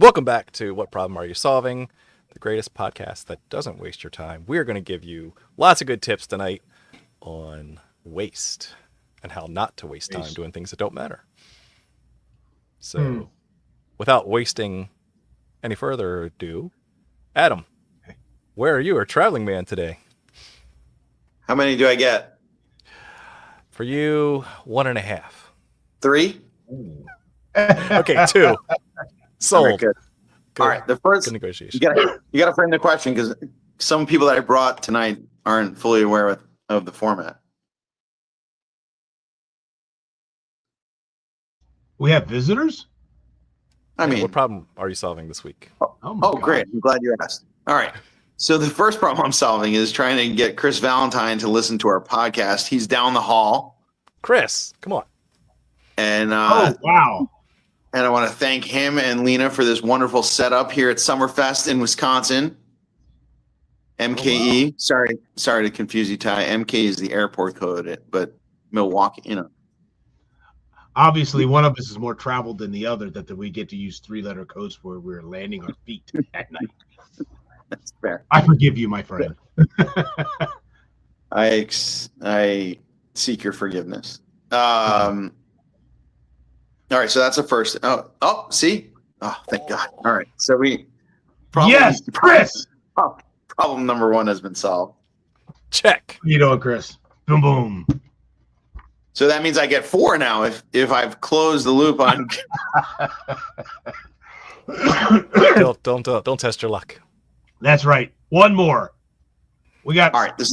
Welcome back to What Problem Are You Solving? The greatest podcast that doesn't waste your time. We're going to give you lots of good tips tonight on waste and how not to waste time doing things that don't matter. So, without wasting any further ado, Adam, where are you, our traveling man, today? How many do I get? For you, 1.5. 3? Okay, 2. Sold. Right, good. All right, the first good negotiation. You got to frame the question because some people that I brought tonight aren't fully aware of the format. We have visitors? I mean, what problem are you solving this week? Oh, great. I'm glad you asked. All right. So the first problem I'm solving is trying to get Chris Valentine to listen to our podcast. He's down the hall. Chris, come on. And oh, wow. And I want to thank him and Lena for this wonderful setup here at Summerfest in Wisconsin. MKE. Oh, wow. Sorry to confuse you, Ty. MK is the airport code, but Milwaukee, Obviously, one of us is more traveled than the other, that we get to use 3-letter codes where we're landing our feet at night. That's fair. I forgive you, my friend. I seek your forgiveness. All right, so that's the first. Oh, see? Oh, thank God. All right, so yes, Chris. Problem number 1 has been solved. Check. How you doing, Chris? Boom, boom. So that means I get 4 now if I've closed the loop on. don't test your luck. That's right. One more. We got. All right. The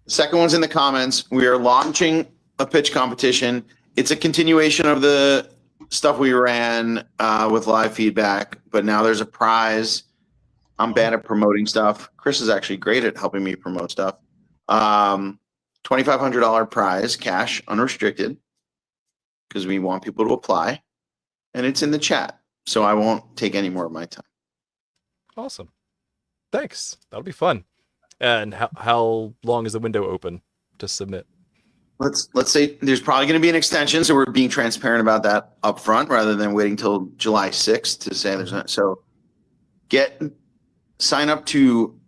second one's in the comments. We are launching a pitch competition. It's a continuation of the stuff we ran with live feedback, but now there's a prize. I'm bad at promoting stuff. Chris is actually great at helping me promote stuff. $2,500 prize, cash, unrestricted, because we want people to apply, and it's in the chat, so I won't take any more of my time. Awesome. Thanks. That'll be fun. And how long is the window open to submit? Let's say there's probably going to be an extension, so we're being transparent about that up front rather than waiting till July 6th to say there's not. So sign up to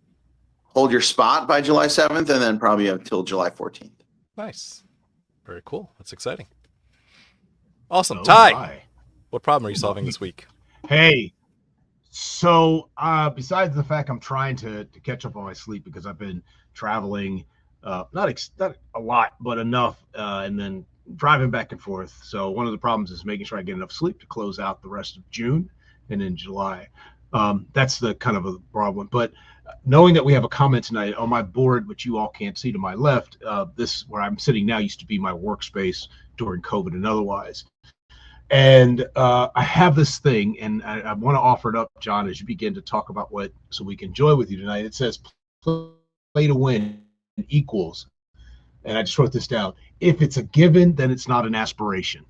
hold your spot by July 7th, and then probably until July 14th. Nice. Very cool. That's exciting. Awesome. Ty, what problem are you solving this week? Hey, so besides the fact I'm trying to catch up on my sleep because I've been traveling, not a lot, but enough, and then driving back and forth. So one of the problems is making sure I get enough sleep to close out the rest of June and in July. That's the kind of a broad one. But knowing that we have a comment tonight on my board, which you all can't see to my left, this where I'm sitting now used to be my workspace during COVID and otherwise. And I have this thing, and I want to offer it up, John, as you begin to talk about so we can enjoy with you tonight. It says play to win equals, and I just wrote this down. If it's a given, then it's not an aspiration.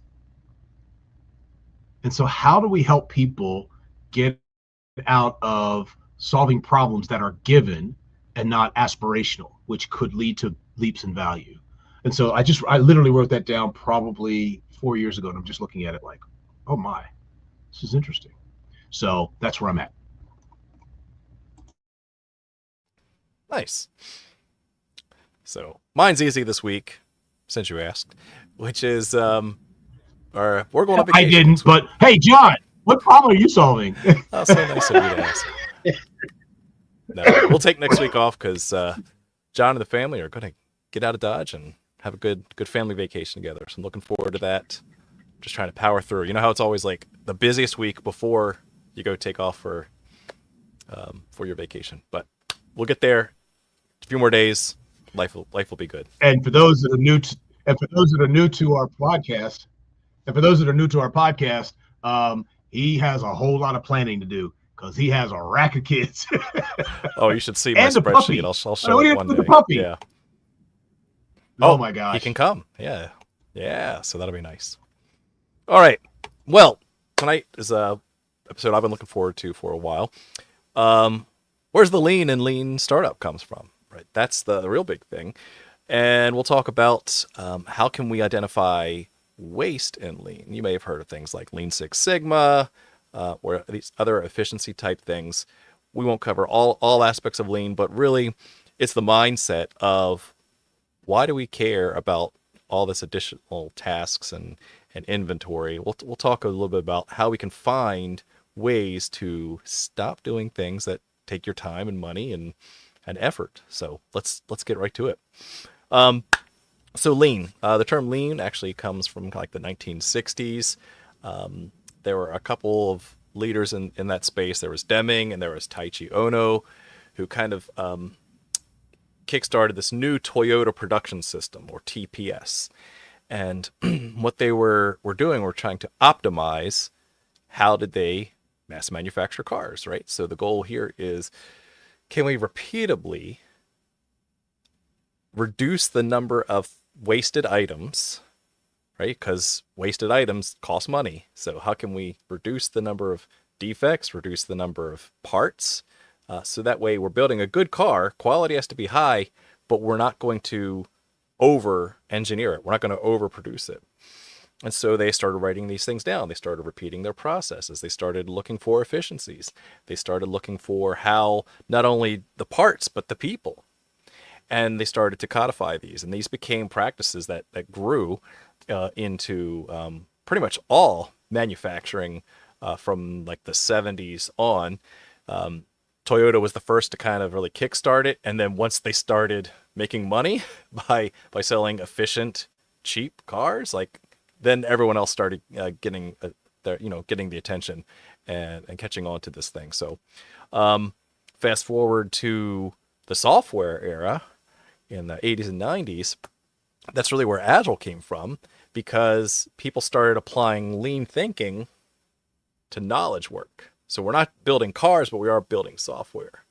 And so how do we help people get out of solving problems that are given and not aspirational, which could lead to leaps in value? And so I literally wrote that down probably 4 years ago, and I'm just looking at it like, oh my, this is interesting. So that's where I'm at. Nice. So mine's easy this week, since you asked, which is we're going on vacation. I didn't, but hey, John, what problem are you solving? Oh, so nice of you to ask. No, we'll take next week off because John and the family are going to get out of Dodge and have a good family vacation together. So I'm looking forward to that. Just trying to power through. You know how it's always like the busiest week before you go take off for your vacation, but we'll get there. A few more days. Life will be good. And for those that are new to our podcast, he has a whole lot of planning to do because he has a rack of kids. Oh, you should see my spreadsheet. I'll show it one day. The puppy. Yeah. Oh my gosh. He can come. Yeah. Yeah. So that'll be nice. All right. Well, tonight is a episode I've been looking forward to for a while. Where's the lean and lean startup comes from, right? That's the real big thing. And we'll talk about how can we identify waste in lean. You may have heard of things like Lean Six Sigma, or these other efficiency type things. We won't cover all aspects of lean, but really it's the mindset of why do we care about all this additional tasks and inventory. We'll talk a little bit about how we can find ways to stop doing things that take your time and money and effort. So let's get right to it. So lean, the term lean actually comes from like the 1960s. There were a couple of leaders in that space. There was Deming and there was Taiichi Ohno, who kind of kickstarted this new Toyota production system, or TPS. And what they were doing were trying to optimize how did they mass manufacture cars, right? So the goal here is, can we repeatably reduce the number of wasted items, right? Because wasted items cost money. So how can we reduce the number of defects, reduce the number of parts? So that way we're building a good car. Quality has to be high, but we're not going to over engineer it. We're not going to overproduce it. And so they started writing these things down. They started repeating their processes. They started looking for efficiencies. They started looking for how not only the parts, but the people. And they started to codify these. And these became practices that grew into pretty much all manufacturing from like the 70s on. Toyota was the first to kind of really kickstart it. And then once they started making money by selling efficient, cheap cars, like then everyone else started getting the attention and catching on to this thing. So fast forward to the software era in the 80s and 90s, that's really where Agile came from, because people started applying lean thinking to knowledge work. So we're not building cars, but we are building software.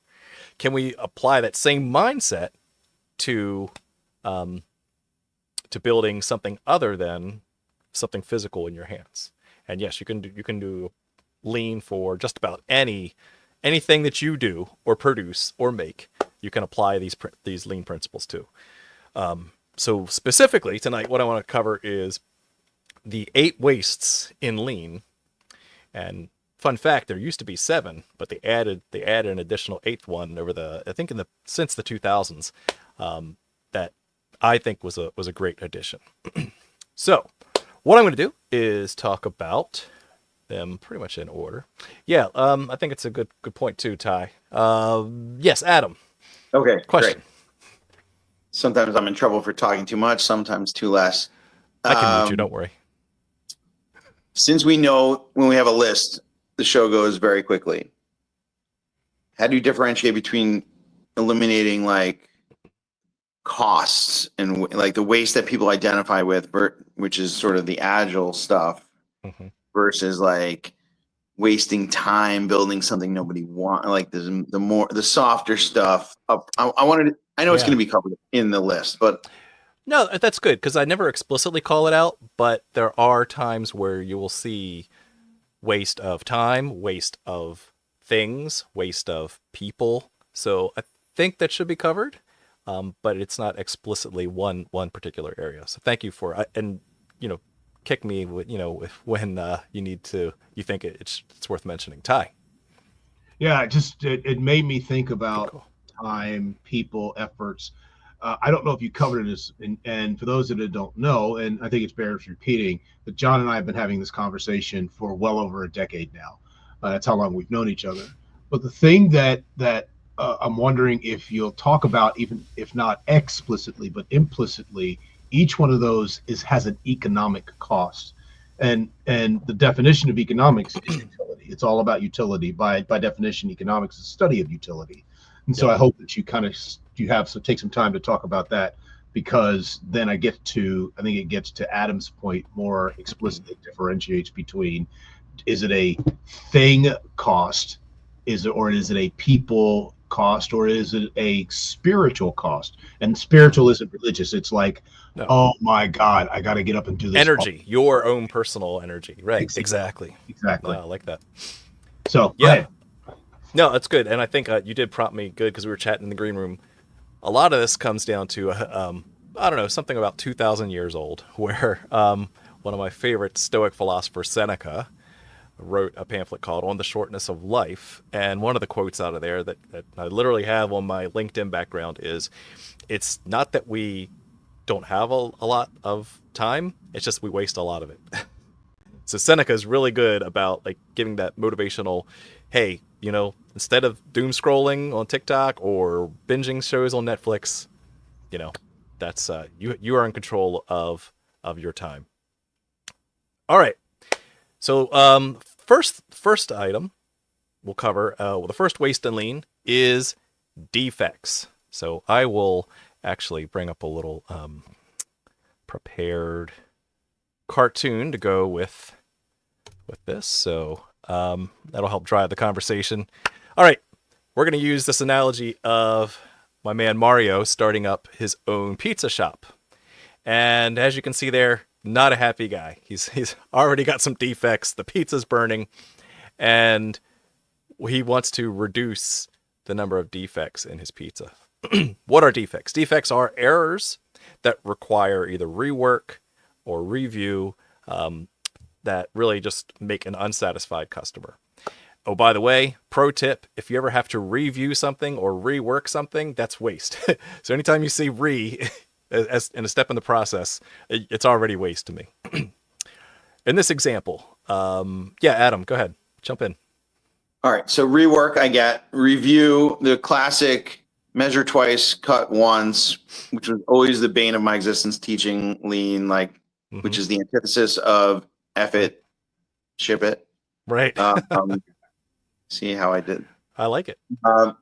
Can we apply that same mindset to building something other than something physical in your hands? And yes, you can do lean for just about anything that you do or produce or make. You can apply these lean principles to. So specifically tonight, what I want to cover is the 8 wastes in lean. And fun fact, there used to be 7, but they added an additional 8th one over since the 2000s. That I think was a great addition. So what I'm going to do is talk about them pretty much in order. Yeah, I think it's a good point too, Ty. Yes, Adam. Okay, question. Great. Sometimes I'm in trouble for talking too much, sometimes too less. I can mute you, don't worry. Since we know when we have a list, the show goes very quickly. How do you differentiate between eliminating like costs and like the waste that people identify with, which is sort of the agile stuff, versus like wasting time building something nobody wants, like the softer stuff? I know it's going to be covered in the list, but no, that's good, because I never explicitly call it out, but there are times where you will see waste of time, waste of things, waste of people. So I think that should be covered, but it's not explicitly one particular area. So thank you for kick me when you think it's worth mentioning. Ty. Yeah, it made me think about time, people, efforts. I don't know if you covered this, and for those that don't know, and I think it's bears repeating, that John and I have been having this conversation for well over a decade now. That's how long we've known each other. But the thing that I'm wondering if you'll talk about, even if not explicitly, but implicitly, each one of those has an economic cost. And the definition of economics is utility. It's all about utility. By definition, economics is the study of utility. And so I hope that take some time to talk about that, because then I think it gets to Adam's point more explicitly, differentiates between, is it a thing cost, or is it a people cost, or is it a spiritual cost? And spiritual isn't religious. It's like, oh my God, I got to get up and do this. Energy, your own personal energy. Right. Exactly. No, I like that. So yeah. No, that's good. And I think you did prompt me good, because we were chatting in the green room. A lot of this comes down to, I don't know, something about 2,000 years old, where one of my favorite Stoic philosophers, Seneca, wrote a pamphlet called On the Shortness of Life. And one of the quotes out of there that I literally have on my LinkedIn background is, it's not that we don't have a lot of time, it's just we waste a lot of it. So Seneca is really good about like giving that motivational, hey, you know, instead of doom scrolling on TikTok or binging shows on Netflix, you know, that's you are in control of your time. All right. So first item we'll cover, the first waste and lean is defects. So I will actually bring up a little prepared cartoon to go with this. So that'll help drive the conversation. All right. We're going to use this analogy of my man Mario starting up his own pizza shop. And as you can see there, not a happy guy. He's already got some defects. The pizza's burning, and he wants to reduce the number of defects in his pizza. What are defects? Defects are errors that require either rework or review, that really just make an unsatisfied customer. Oh, by the way, pro tip, if you ever have to review something or rework something, that's waste. So anytime you see as in a step in the process, it's already waste to me. In this example, yeah, Adam, go ahead, jump in. All right, so rework, I get. Review, the classic measure twice, cut once, which was always the bane of my existence teaching lean, like, which is the antithesis of F it, ship it. Right. See how I did? I like it.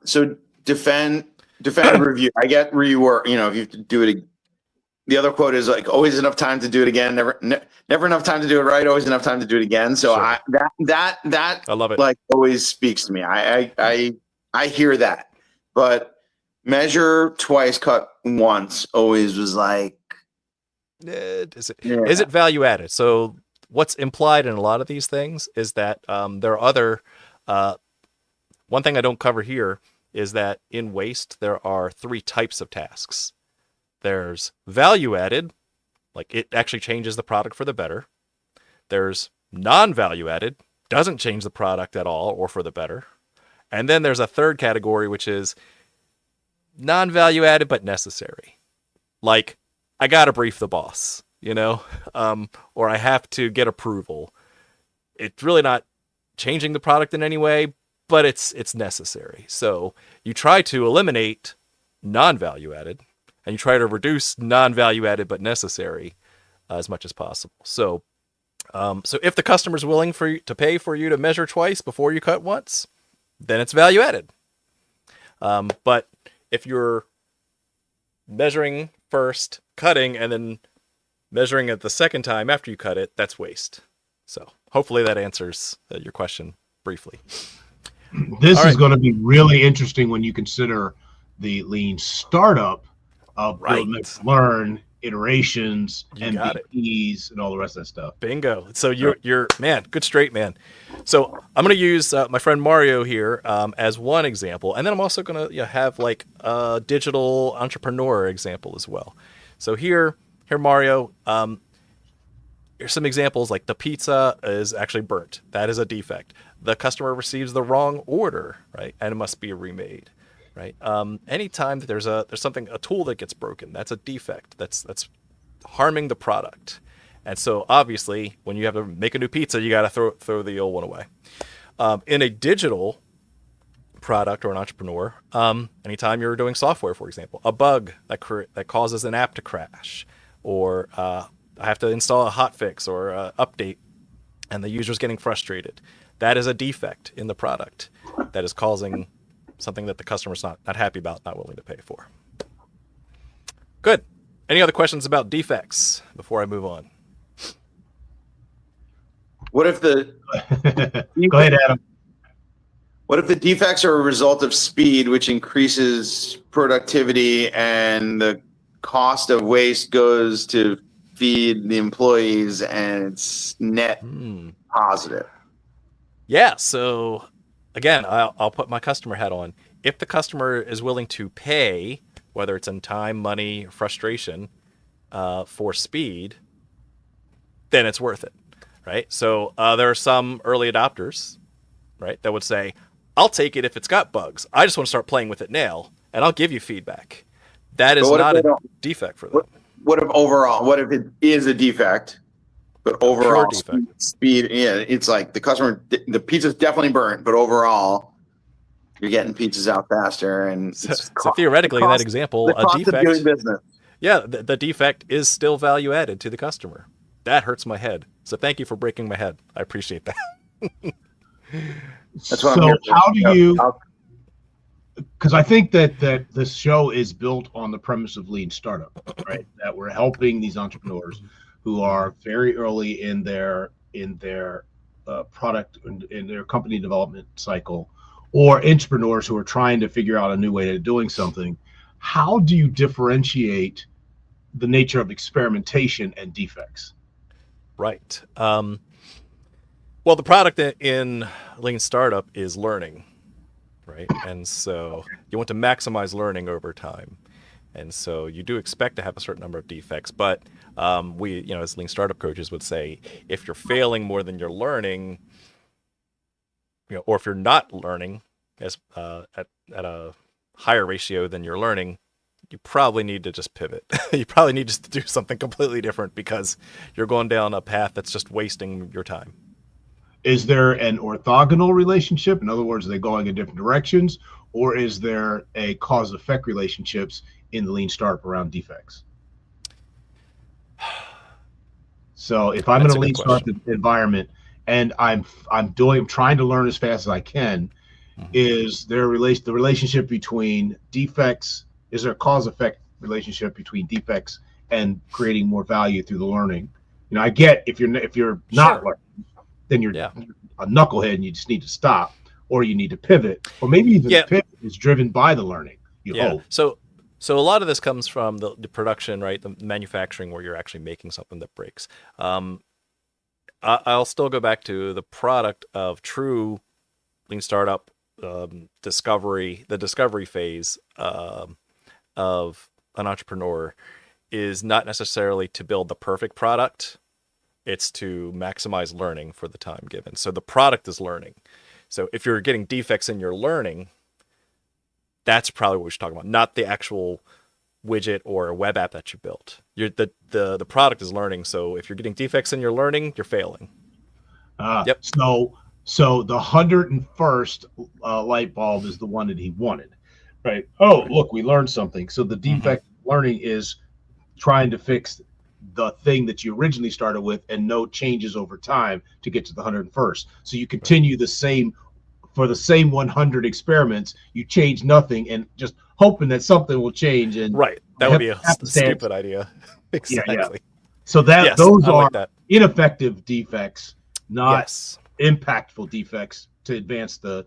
So defend review. I get rework. You know, if you have to do it. The other quote is like, always enough time to do it again. Never enough time to do it right. Always enough time to do it again. So sure. that I love it. Like always speaks to me. I hear that, but measure twice, cut once always was like, is it value added? So what's implied in a lot of these things is that there are other. One thing I don't cover here is that in waste there are 3 types of tasks. There's value added, like it actually changes the product for the better. There's non-value added, doesn't change the product at all or for the better. And then there's a third category, which is non-value added but necessary. Like, I gotta brief the boss, you know, or I have to get approval. It's really not changing the product in any way, but it's necessary. So you try to eliminate non-value added, and you try to reduce non-value added but necessary as much as possible. So if the customer's willing to pay for you to measure twice before you cut once, then it's value added. But if you're measuring first, cutting, and then measuring it the second time after you cut it, that's waste. So hopefully that answers your question briefly. This is going to be really interesting when you consider the lean startup of build, mix, learn, iterations, MVPs, and all the rest of that stuff. Bingo. So you're man, good straight man. So I'm going to use my friend Mario here as one example, and then I'm also going to have like a digital entrepreneur example as well. So here Mario, here's some examples. Like the pizza is actually burnt. That is a defect. The customer receives the wrong order, right, and it must be remade. Right. Anytime that there's a tool that gets broken, that's a defect. That's harming the product. And so obviously, when you have to make a new pizza, you got to throw the old one away. In a digital product or an entrepreneur, anytime you're doing software, for example, a bug that causes an app to crash, or I have to install a hotfix or a update, and the user's getting frustrated, that is a defect in the product that is causing something that the customer's not happy about, not willing to pay for. Good. Any other questions about defects before I move on? What if Go ahead, Adam. What if the defects are a result of speed, which increases productivity, and the cost of waste goes to feed the employees, and it's net positive? Yeah. So again, I'll put my customer hat on. If the customer is willing to pay, whether it's in time, money, frustration, for speed, then it's worth it. right? So there are some early adopters, right, that would say, I'll take it if it's got bugs. I just want to start playing with it now, and I'll give you feedback. That is But what if not they a don't? defect for them. What if overall? What if it is a defect, but A pure overall defect. speed? Yeah, it's like the pizza's definitely burnt, but overall you're getting pizzas out faster, and So theoretically, in that example, the a cost of doing defect, business. yeah, the defect is still value added to the customer. That hurts my head. So thank you for breaking my head. I appreciate that. That's what I'm So here for. how do you? I'll- Because I think that this show is built on the premise of lean startup, right? That we're helping these entrepreneurs who are very early in their product in their company development cycle, or entrepreneurs who are trying to figure out a new way of doing something. How do you differentiate the nature of experimentation and defects? Right. Well, the product in Lean Startup is learning, right? And so you want to maximize learning over time. And so you do expect to have a certain number of defects, but we, as Lean Startup coaches would say, if you're failing more than you're learning, or if you're not learning as at a higher ratio than you're learning, you probably need to just pivot. You probably need just to do something completely different because you're going down a path that's just wasting your time. Is there an orthogonal relationship? In other words, are they going in different directions? Or is there a cause-effect relationships in the lean startup around defects? So if I'm in a lean startup environment and I'm trying to learn as fast as I can, is there the relationship between defects? Is there a cause-effect relationship between defects and creating more value through the learning? I get if you're not learning, then you're a knucklehead and you just need to stop, or you need to pivot, or maybe even the pivot is driven by the learning. You hope. So a lot of this comes from the production, right? The manufacturing where you're actually making something that breaks. I'll still go back to the product of true lean startup discovery. The discovery phase of an entrepreneur is not necessarily to build the perfect product. It's to maximize learning for the time given. So the product is learning. So if you're getting defects in your learning, that's probably what we should talk about, not the actual widget or web app that you built. The product is learning. So if you're getting defects in your learning, you're failing. Yep. So the 101st light bulb is the one that he wanted, right? Oh, look, we learned something. So the defect learning is trying to fix the thing that you originally started with and no changes over time to get to the 101st. So you continue the same for the same 100 experiments, you change nothing and just hoping that something will change. And right, that would be a stupid idea. Exactly. Yeah. So those are ineffective defects, not impactful defects to advance the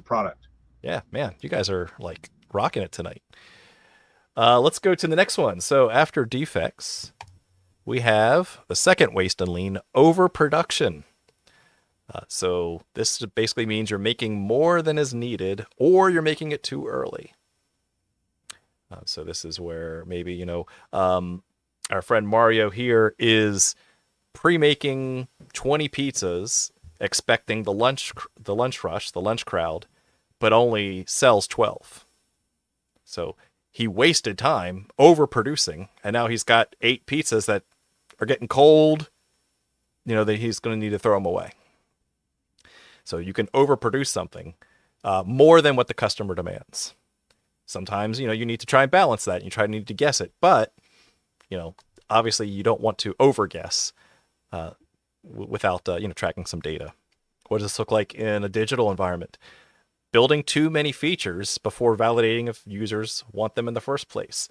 product. Yeah, man, you guys are like rocking it tonight. Let's go to the next one. So after defects, we have the second waste in lean, overproduction. So this basically means you're making more than is needed, or you're making it too early. So this is where maybe, our friend Mario here is pre-making 20 pizzas, expecting the lunch rush, the lunch crowd, but only sells 12. So he wasted time overproducing, and now he's got 8 pizzas that are getting cold, that he's going to need to throw them away. So you can overproduce something more than what the customer demands. Sometimes, you need to try and balance that. You need to guess it. But, obviously you don't want to overguess without, tracking some data. What does this look like in a digital environment? Building too many features before validating if users want them in the first place.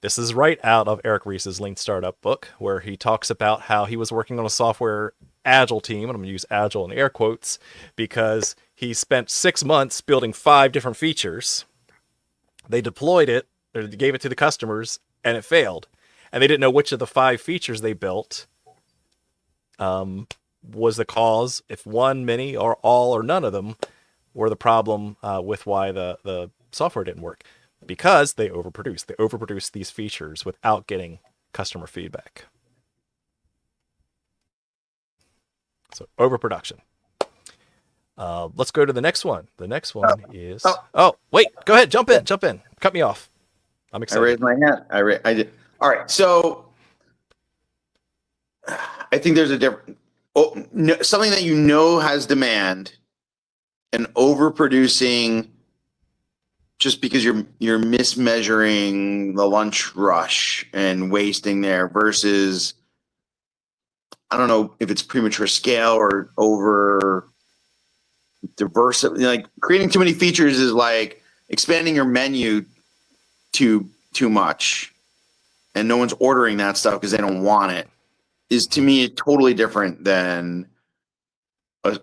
This is right out of Eric Ries's Lean Startup book, where he talks about how he was working on a software agile team, and I'm going to use agile in air quotes, because he spent 6 months building 5 different features. They deployed it, or they gave it to the customers, and it failed. And they didn't know which of the 5 features they built was the cause, if one, many, or all, or none of them were the problem with why the software didn't work. Because they overproduced. They overproduced these features without getting customer feedback. So overproduction. Let's go to the next one. The next one is. Oh, wait. Go ahead. Jump in. Cut me off. I'm excited. I raised my hand. I did. All right. So I think there's a different. Something that you know has demand, and overproducing just because you're mismeasuring the lunch rush and wasting there versus, I don't know if it's premature scale or over diversity. Like creating too many features is like expanding your menu too much, and no one's ordering that stuff because they don't want it. Is to me totally different than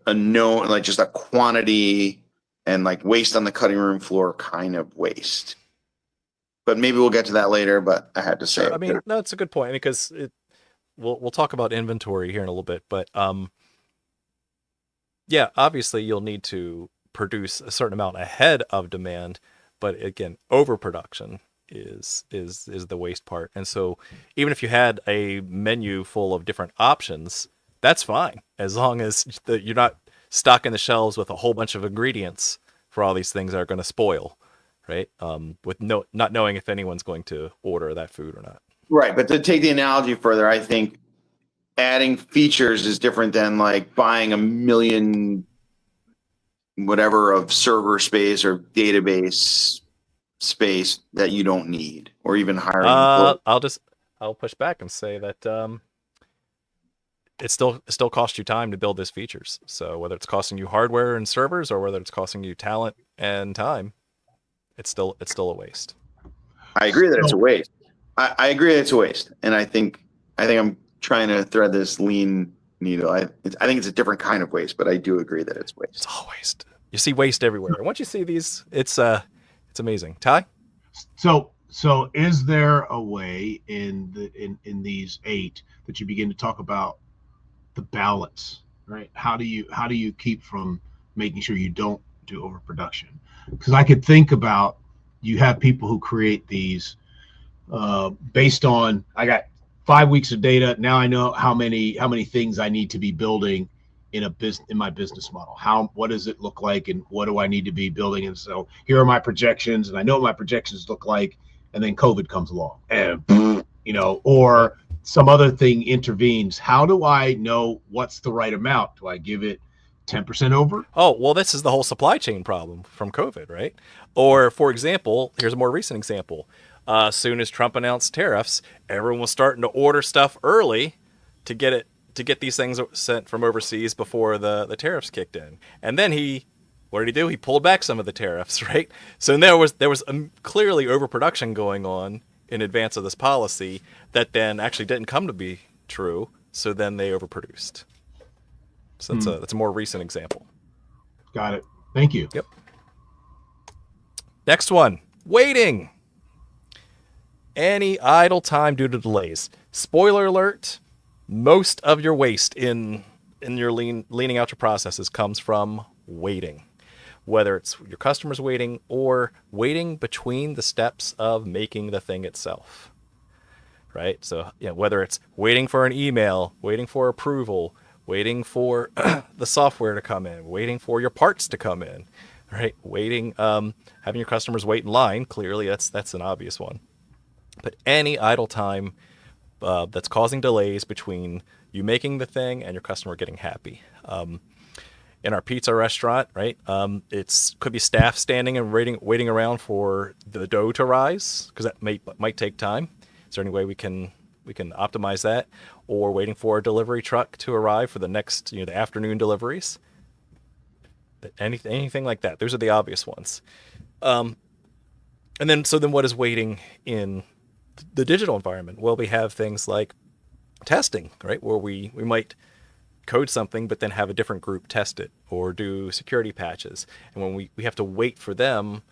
a known, like just a quantity and like waste on the cutting room floor kind of waste. But maybe we'll get to that later. But I had to say, I mean, no, it's a good point because we'll talk about inventory here in a little bit, but yeah, obviously you'll need to produce a certain amount ahead of demand, but again, overproduction is the waste part. And so even if you had a menu full of different options, that's fine as long as you're not stocking the shelves with a whole bunch of ingredients for all these things that are going to spoil, right? With not knowing if anyone's going to order that food or not. Right, but to take the analogy further, I think adding features is different than like buying a million whatever of server space or database space that you don't need, or even hiring. I'll push back and say that it still costs you time to build these features. So whether it's costing you hardware and servers or whether it's costing you talent and time, it's still a waste. I agree that it's a waste. I agree that it's a waste, and I think I'm trying to thread this lean needle. I think it's a different kind of waste, but I do agree that it's waste. It's all waste. You see waste everywhere. Once you see these, it's amazing. Ty? So is there a way in these 8 that you begin to talk about the balance, right? How do you keep from making sure you don't do overproduction? Because I could think about, you have people who create these based on, I got 5 weeks of data. Now I know how many things I need to be building in my business model. What does it look like, and what do I need to be building? And so here are my projections, and I know what my projections look like, and then COVID comes along, and or some other thing intervenes. How do I know what's the right amount? Do I give it 10% over? Oh, well, this is the whole supply chain problem from COVID, right? Or, for example, here's a more recent example. As soon as Trump announced tariffs, everyone was starting to order stuff early to get these things sent from overseas before the tariffs kicked in. And then what did he do? He pulled back some of the tariffs, right? So there was clearly overproduction going on in advance of this policy that then actually didn't come to be true. So then they overproduced. So that's a more recent example. Got it. Thank you. Yep. Next one, waiting. Any idle time due to delays. Spoiler alert, most of your waste in your leaning out your processes comes from waiting. Whether it's your customers waiting or waiting between the steps of making the thing itself. Right? So whether it's waiting for an email, waiting for approval, waiting for the software to come in, waiting for your parts to come in, right? Waiting, having your customers wait in line, clearly that's an obvious one. But any idle time that's causing delays between you making the thing and your customer getting happy. In our pizza restaurant, right? Could be staff standing and waiting around for the dough to rise because that might take time. Is there any way we can optimize that? Or waiting for a delivery truck to arrive for the next, the afternoon deliveries. Anything like that. Those are the obvious ones. And then what is waiting in the digital environment? Well, we have things like testing, right? Where we might code something, but then have a different group test it or do security patches. And when we have to wait for them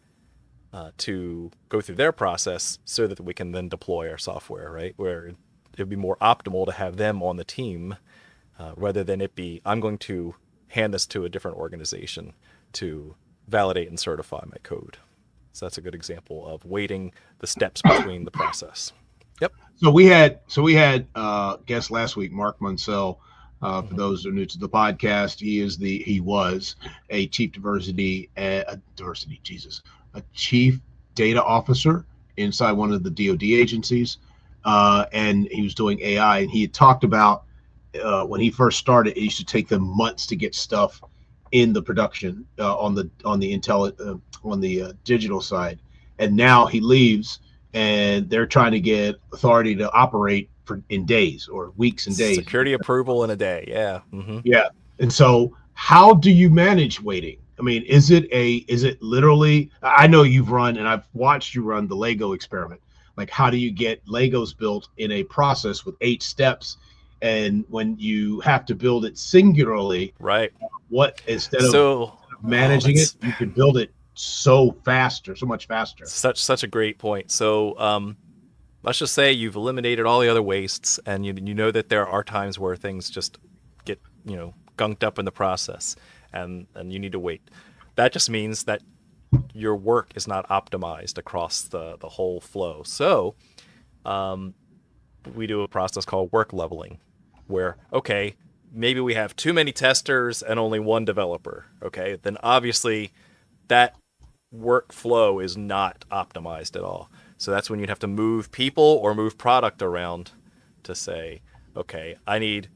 to go through their process so that we can then deploy our software, right? Where it would be more optimal to have them on the team rather than it be, I'm going to hand this to a different organization to validate and certify my code. So that's a good example of waiting the steps between the process. Yep. So we had guest last week, Mark Munsell, For those who are new to the podcast, he was a chief a chief data officer inside one of the DoD agencies, and he was doing AI. And he had talked about when he first started, it used to take them months to get stuff in the production on the digital side. And now he leaves, and they're trying to get authority to operate in days or weeks and days. Security approval in a day. Yeah. Yeah. And so how do you manage waiting? I mean, is it literally, I know you've run, and I've watched you run the Lego experiment. Like, how do you get Legos built in a process with 8 steps? And when you have to build it singularly, right? What, instead of managing it, you can build it so much faster. Such a great point. So, let's just say you've eliminated all the other wastes, and you know that there are times where things just get, gunked up in the process, and you need to wait. That just means that your work is not optimized across the whole flow. So we do a process called work leveling, where, okay, maybe we have too many testers and only one developer. Okay, then obviously that workflow is not optimized at all. So that's when you'd have to move people or move product around to say, okay, I need,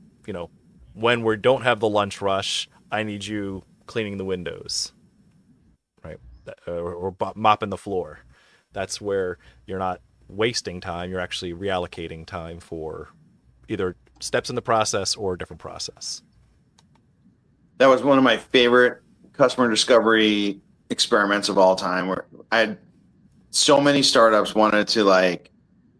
when we don't have the lunch rush, I need you cleaning the windows, right? Or mopping the floor. That's where you're not wasting time. You're actually reallocating time for either steps in the process or a different process. That was one of my favorite customer discovery experiments of all time, where I had so many startups wanted to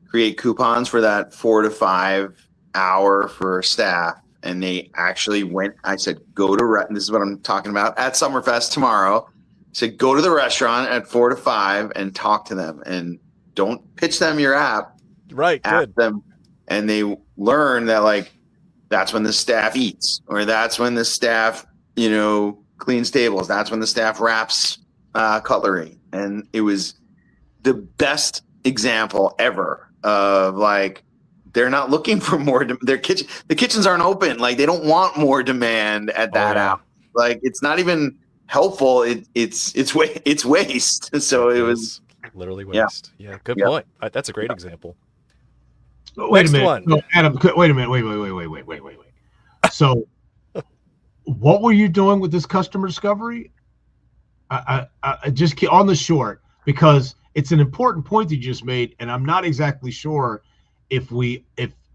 create coupons for that 4 to 5 hour for staff. And they actually went, I said, this is what I'm talking about at Summerfest tomorrow. I said, go to the restaurant at 4 to 5 and talk to them, and don't pitch them your app. Right. Good. Them. And they learn that that's when the staff eats, or that's when the staff, cleans tables. That's when the staff wraps cutlery. And it was the best example ever of they're not looking for more. The kitchens aren't open. They don't want more demand at that app. It's not even helpful. It's waste. So it was literally waste. Yeah. Good point. That's a great example. Wait Next a minute. one. No, Adam, wait a minute. Wait. So what were you doing with this customer discovery? I just on the short, because it's an important point that you just made, and I'm not exactly sure if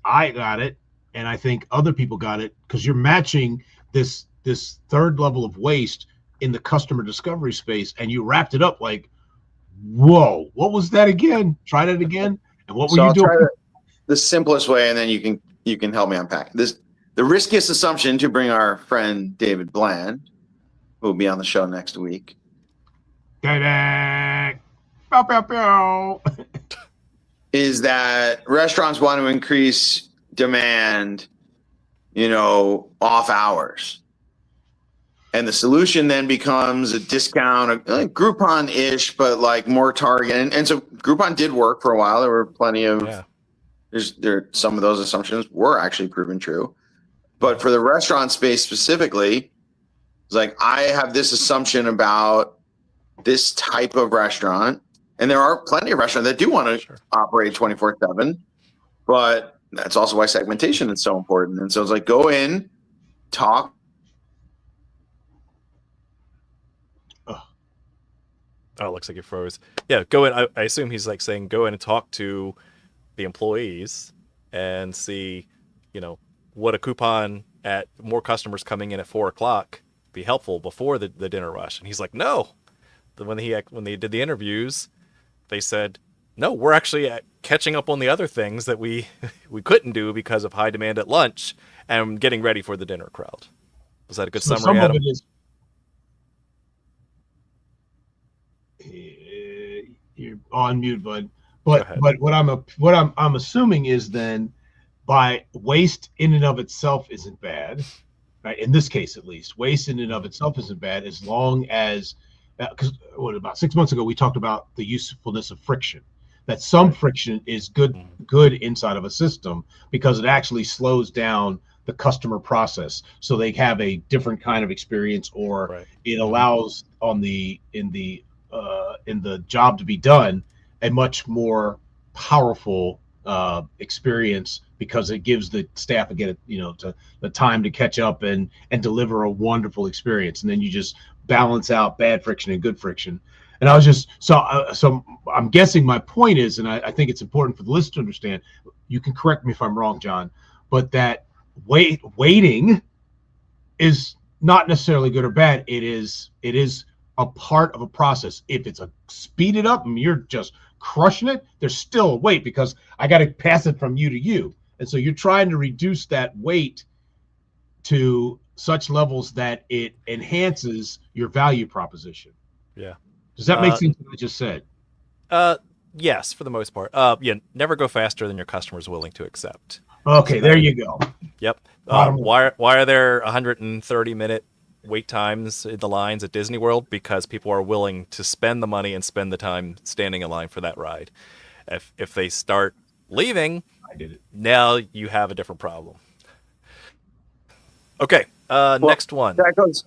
I got it, and I think other people got it, because you're matching this third level of waste in the customer discovery space, and you wrapped it up whoa, what was that again? Try that again. And what were you doing? Try the simplest way, and then you can help me unpack this. The riskiest assumption, to bring our friend David Bland, who will be on the show next week, is that restaurants want to increase demand, off hours. And the solution then becomes a discount, Groupon-ish, but more target. And so Groupon did work for a while. There were plenty of, some of those assumptions were actually proven true. But for the restaurant space specifically, it's I have this assumption about this type of restaurant. And there are plenty of restaurants that do want to operate 24/7, but that's also why segmentation is so important. And so it's go in, talk. Oh, it looks like it froze. Yeah, go in. I assume he's saying go in and talk to the employees and see, would a coupon at more customers coming in at 4:00 be helpful before the dinner rush? And he's like, no. When they did the interviews, they said, no, we're actually catching up on the other things that we couldn't do because of high demand at lunch and getting ready for the dinner crowd. Was that a good summary, some Adam? of it is, you're on mute, bud. But what I'm assuming is then, by waste in and of itself isn't bad, right? In this case, at least, waste in and of itself isn't bad, as long as, because about 6 months ago we talked about the usefulness of friction. That some friction is good inside of a system, because it actually slows down the customer process, so they have a different kind of experience, or Right. it allows in the job to be done a much more powerful experience, because it gives the staff the time to catch up and deliver a wonderful experience, and then you just balance out bad friction and good friction. And I was just so I'm guessing my point is, and I think it's important for the listener to understand. You can correct me if I'm wrong, John, but that waiting is not necessarily good or bad. It is a part of a process. If it's a speed it up and you're just crushing it, there's still a wait, because I got to pass it from you to you. And so you're trying to reduce that wait to such levels that it enhances your value proposition. Yeah. Does that make sense what I just said? Yes, for the most part. Yeah, never go faster than your customer's willing to accept. Okay, So there you go. Yep. Bottom line. Why are there 130-minute wait times in the lines at Disney World? Because people are willing to spend the money and spend the time standing in line for that ride. If they start leaving, I did it. now you have a different problem. Okay, next one. That goes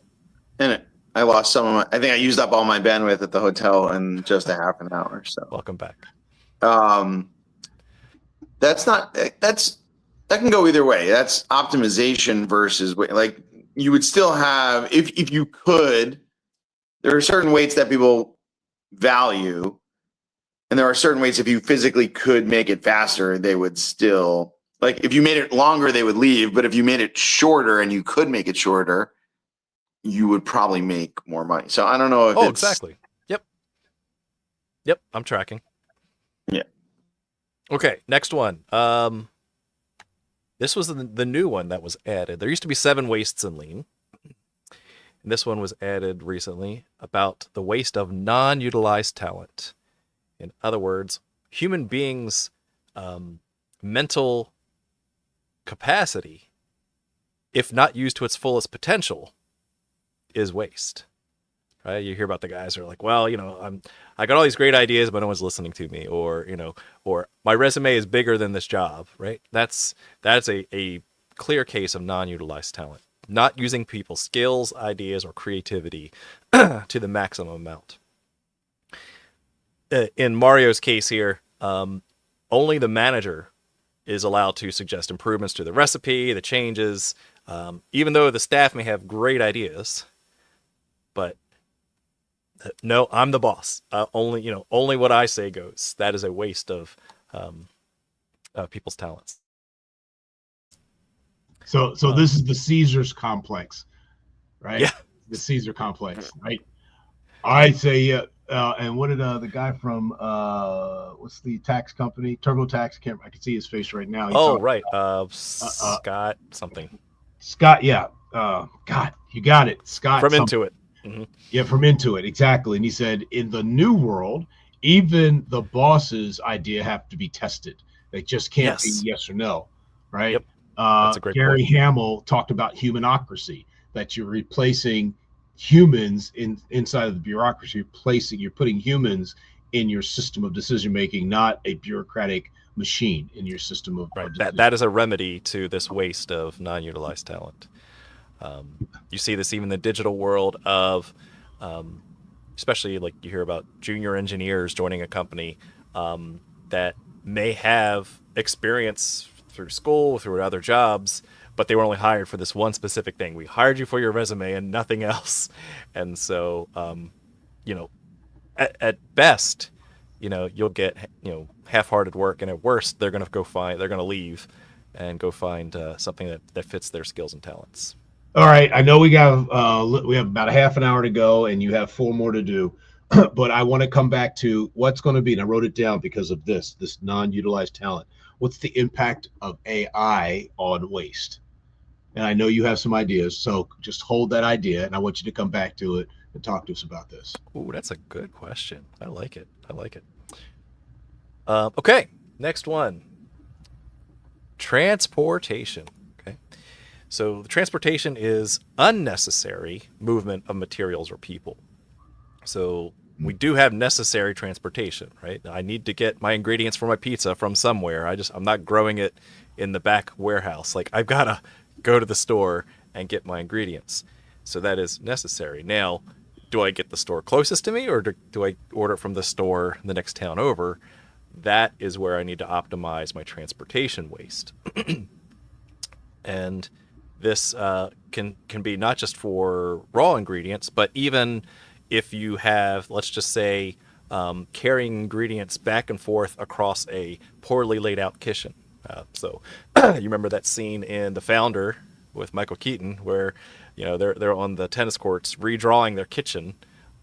in it. I lost some of my. I think I used up all my bandwidth at the hotel in just a half an hour. So Welcome back. that's not. That can go either way. That's optimization versus like you would still have if you could. There are certain weights that people value, and there are certain weights if you physically could make it faster, they would still like. If you made it longer, they would leave. But if you made it shorter and you could make it shorter, you would probably make more money. So I don't know if Exactly. Yep, I'm tracking. Yeah. Okay, next one. This was the new one that was added. There used to be 7 wastes in Lean. And this one was added recently about the waste of non-utilized talent. In other words, human beings' mental capacity, if not used to its fullest potential, is waste. Right? You hear about the guys who are like, well, I got all these great ideas, but no one's listening to me, or my resume is bigger than this job, right? That's a clear case of non-utilized talent, not using people's skills, ideas, or creativity to the maximum amount. In Mario's case here, only the manager is allowed to suggest improvements to the recipe, the changes, even though the staff may have great ideas. But no, I'm the boss. Only what I say goes. That is a waste of people's talents. So this is the Caesar's complex, right? Yeah. The Caesar complex, right? I say, and what did the guy from what's the tax company, TurboTax? I can see his face right now. Right. Scott something. Scott, yeah. God, you got it. Scott From something. Intuit. Mm-hmm. Yeah, from Intuit, exactly. And he said, in the new world, even the boss's idea have to be tested. They just can't be yes or no, right? Yep. That's a great Gary point. Hamill talked about humanocracy, that you're replacing humans inside of the bureaucracy. You're putting humans in your system of decision making, not a bureaucratic machine in your system of right. decision. That is a remedy to this waste of non-utilized talent. You see this even in the digital world of, especially like you hear about junior engineers joining a company that may have experience through school, through other jobs, but they were only hired for this one specific thing. We hired you for your resume and nothing else. And so, at best, you'll get, half-hearted work, and at worst, they're going to leave and go find something that fits their skills and talents. All right, I know we have about a half an hour to go, and you have 4 more to do, but I want to come back to what's going to be, and I wrote it down because of this non-utilized talent. What's the impact of AI on waste? And I know you have some ideas, so just hold that idea, and I want you to come back to it and talk to us about this. Ooh, that's a good question. I like it. Okay, next one. Transportation. Okay. So the transportation is unnecessary movement of materials or people. So we do have necessary transportation, right? I need to get my ingredients for my pizza from somewhere. I'm not growing it in the back warehouse. Like I've got to go to the store and get my ingredients. So that is necessary. Now, do I get the store closest to me, or do I order from the store the next town over? That is where I need to optimize my transportation waste. And this can be not just for raw ingredients, but even if you have, let's just say, carrying ingredients back and forth across a poorly laid out kitchen. So you remember that scene in The Founder with Michael Keaton where, you know, they're on the tennis courts redrawing their kitchen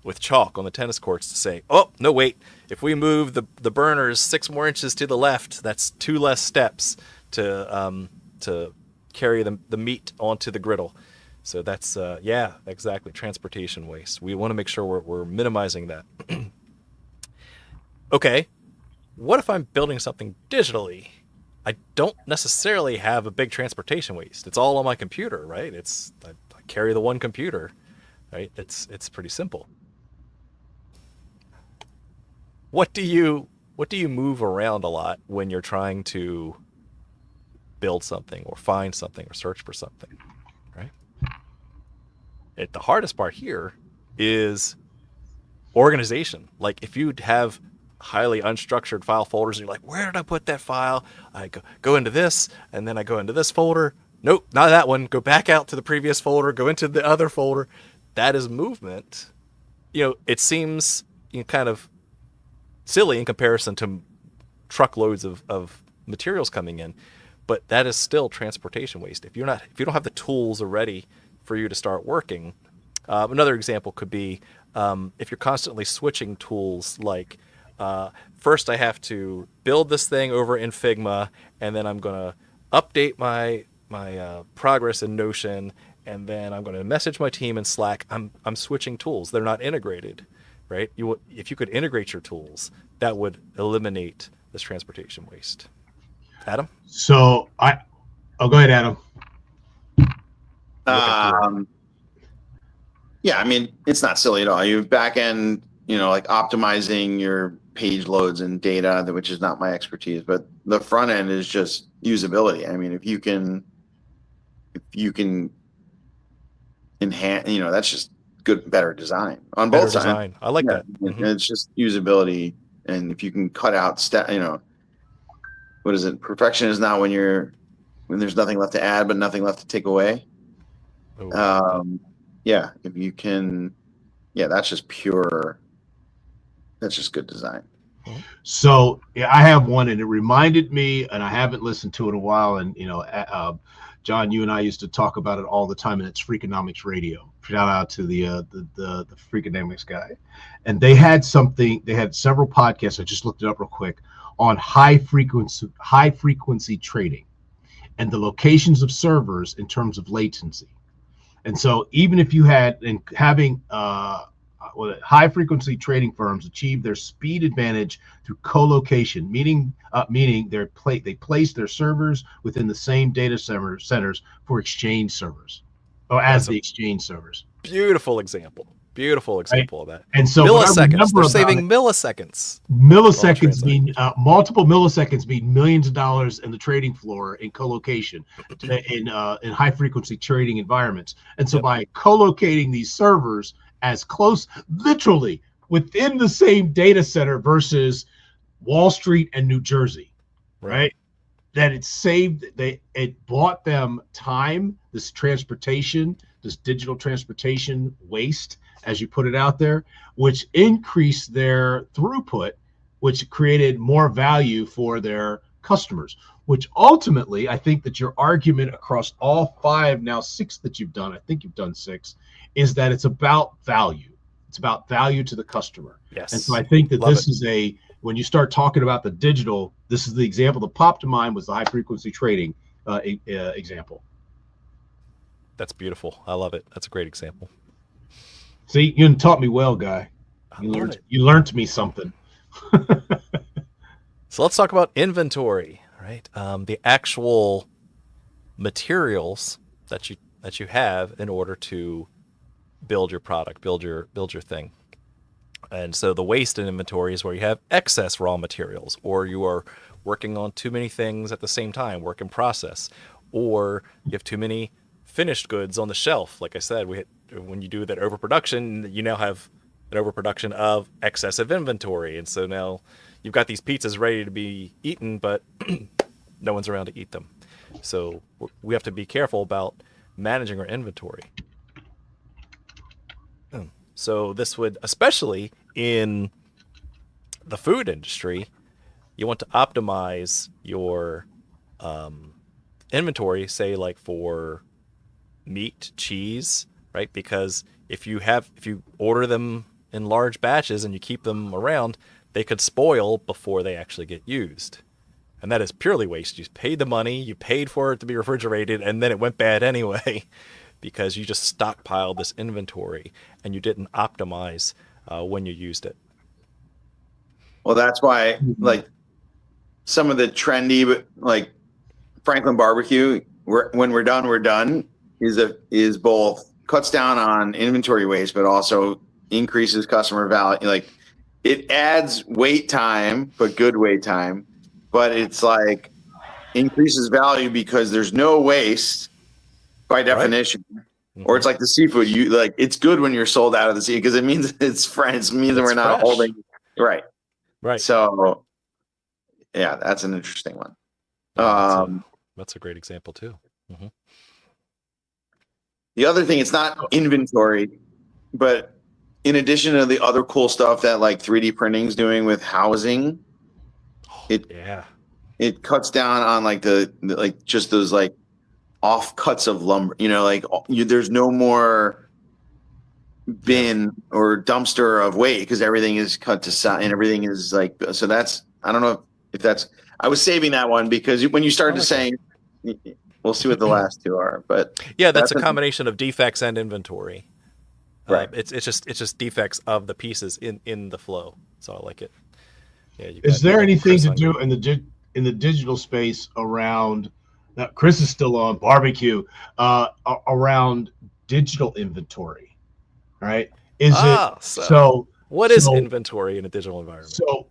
with chalk on the tennis courts to say, oh, no, wait, if we move the burners 6 more inches to the left, that's 2 less steps to carry the meat onto the griddle. So that's, yeah, exactly, transportation waste. We want to make sure we're minimizing that. Okay, what if I'm building something digitally? I don't necessarily have a big transportation waste. It's all on my computer, right? I carry the one computer, right? It's pretty simple. What do you move around a lot when you're trying to build something or find something or search for something, right? The hardest part here is organization. Like if you have highly unstructured file folders and you're like, where did I put that file? I go into this and then I go into this folder. Nope, not that one. Go back out to the previous folder, go into the other folder. That is movement. You know, it seems, you know, kind of silly in comparison to truckloads of materials coming in, but that is still transportation waste. If you don't have the tools already for you to start working. Another example could be if you're constantly switching tools, like first I have to build this thing over in Figma, and then I'm going to update my progress in Notion, and then I'm going to message my team in Slack. I'm switching tools. They're not integrated, right? If you could integrate your tools, that would eliminate this transportation waste. Adam? So go ahead, Adam. Yeah, I mean, it's not silly at all. You back end, you know, like optimizing your page loads and data, which is not my expertise, but the front end is just usability. I mean, if you can enhance, you know, that's just better design on both sides. Design. I like that. Mm-hmm. It's just usability, and if you can cut out you know, what is it? Perfection is not when there's nothing left to add but nothing left to take away. Yeah, if you can, yeah, that's just good design. So yeah, I have one, and it reminded me, and I haven't listened to it in a while. And you know, John, you and I used to talk about it all the time, and it's Freakonomics Radio. Shout out to the Freakonomics guy, and they had several podcasts. I just looked it up real quick on high frequency trading and the locations of servers in terms of latency. And so even if you having high frequency trading firms achieve their speed advantage through co-location, meaning they place their servers within the same data centers for exchange servers, or as the exchange servers. Beautiful example of that. And so milliseconds, they're saving milliseconds. Milliseconds mean multiple milliseconds mean millions of dollars in the trading floor in co-location in high frequency trading environments. And so by co-locating these servers as close, literally within the same data center versus Wall Street and New Jersey, right? That it bought them time, this digital transportation waste, as you put it out there, which increased their throughput, which created more value for their customers, which ultimately, I think that your argument across all 5, now 6 that you've done, I think you've done 6, is that it's about value. It's about value to the customer. Yes. And so I think that when you start talking about the digital, this is the example that popped to mind was the high frequency trading example. That's beautiful. I love it. That's a great example. See, you taught me well, guy. You learned me something. So let's talk about inventory, right? The actual materials that you have in order to build your product, build your thing. And so the waste in inventory is where you have excess raw materials, or you are working on too many things at the same time, work in process, or you have too many finished goods on the shelf. Like I said, when you do that overproduction, you now have an overproduction of excessive inventory, and so now you've got these pizzas ready to be eaten, but no one's around to eat them. So we have to be careful about managing our inventory. So this would, especially in the food industry, you want to optimize your inventory, say like for meat, cheese, right? Because if you order them in large batches and you keep them around, they could spoil before they actually get used. And that is purely waste. You paid the money, you paid for it to be refrigerated, and then it went bad anyway because you just stockpiled this inventory and you didn't optimize when you used it. Well, that's why, like, some of the trendy, like Franklin barbecue, when we're done, is both cuts down on inventory waste, but also increases customer value. Like, it adds wait time, but good wait time, but it's like increases value because there's no waste by definition. Right. Or it's like the seafood. You like, it's good when you're sold out of the sea because it means it's fresh. It means that we're not holding. Right. So, yeah, that's an interesting one. That's a great example too. Mm-hmm. The other thing, it's not inventory, but in addition to the other cool stuff that like 3D printing is doing with housing, it cuts down on like like just those like offcuts of lumber. You know, like there's no more bin or dumpster of weight because everything is cut to size and everything is like, so that's, I don't know if that's, I was saving that one because when you started saying, we'll see what the last two are, but yeah, that's a combination of defects and inventory. Right. It's just defects of the pieces in the flow. So I like it. Yeah. Is there anything to do in the digital space around? Now, Chris is still on barbecue. Around digital inventory, right? What is inventory in a digital environment? So,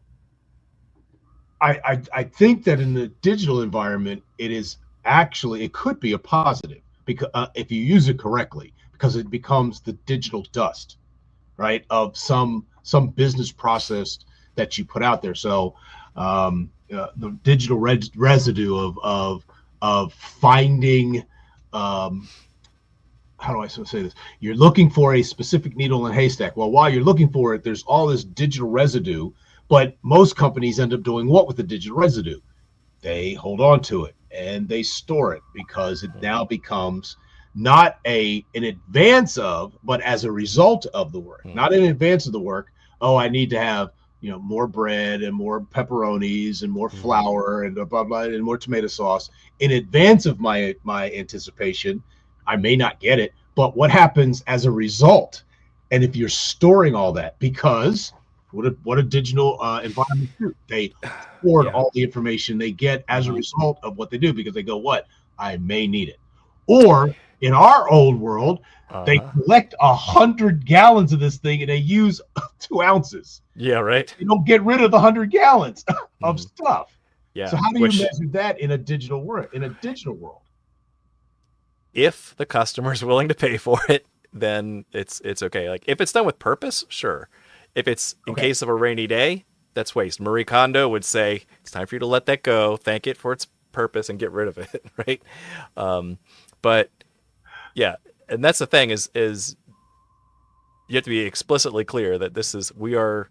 I think that in the digital environment, it could be a positive because if you use it correctly, because it becomes the digital dust, right, of some business process that you put out there. So the digital residue of finding, how do I say this? You're looking for a specific needle in a haystack. Well, while you're looking for it, there's all this digital residue. But most companies end up doing what with the digital residue? They hold on to it and they store it because it now becomes not in advance of, but as a result of the work, not in advance of the work. Oh, I need to have, more bread and more pepperonis and more flour and blah, blah, blah, and more tomato sauce in advance of my anticipation. I may not get it, but what happens as a result? And if you're storing all that, because what a digital environment do, they hoard all the information they get as a result of what they do, because they go, I may need it. Or in our old world, they collect 100 gallons of this thing and they use 2 ounces. Yeah, right. You don't get rid of the 100 gallons of stuff. Yeah. So how do you measure that in a digital world? If the customer is willing to pay for it, then it's okay. Like if it's done with purpose, sure. If it's in case of a rainy day, that's waste. Marie Kondo would say it's time for you to let that go, thank it for its purpose, and get rid of it, right? But yeah, and that's the thing is you have to be explicitly clear that we are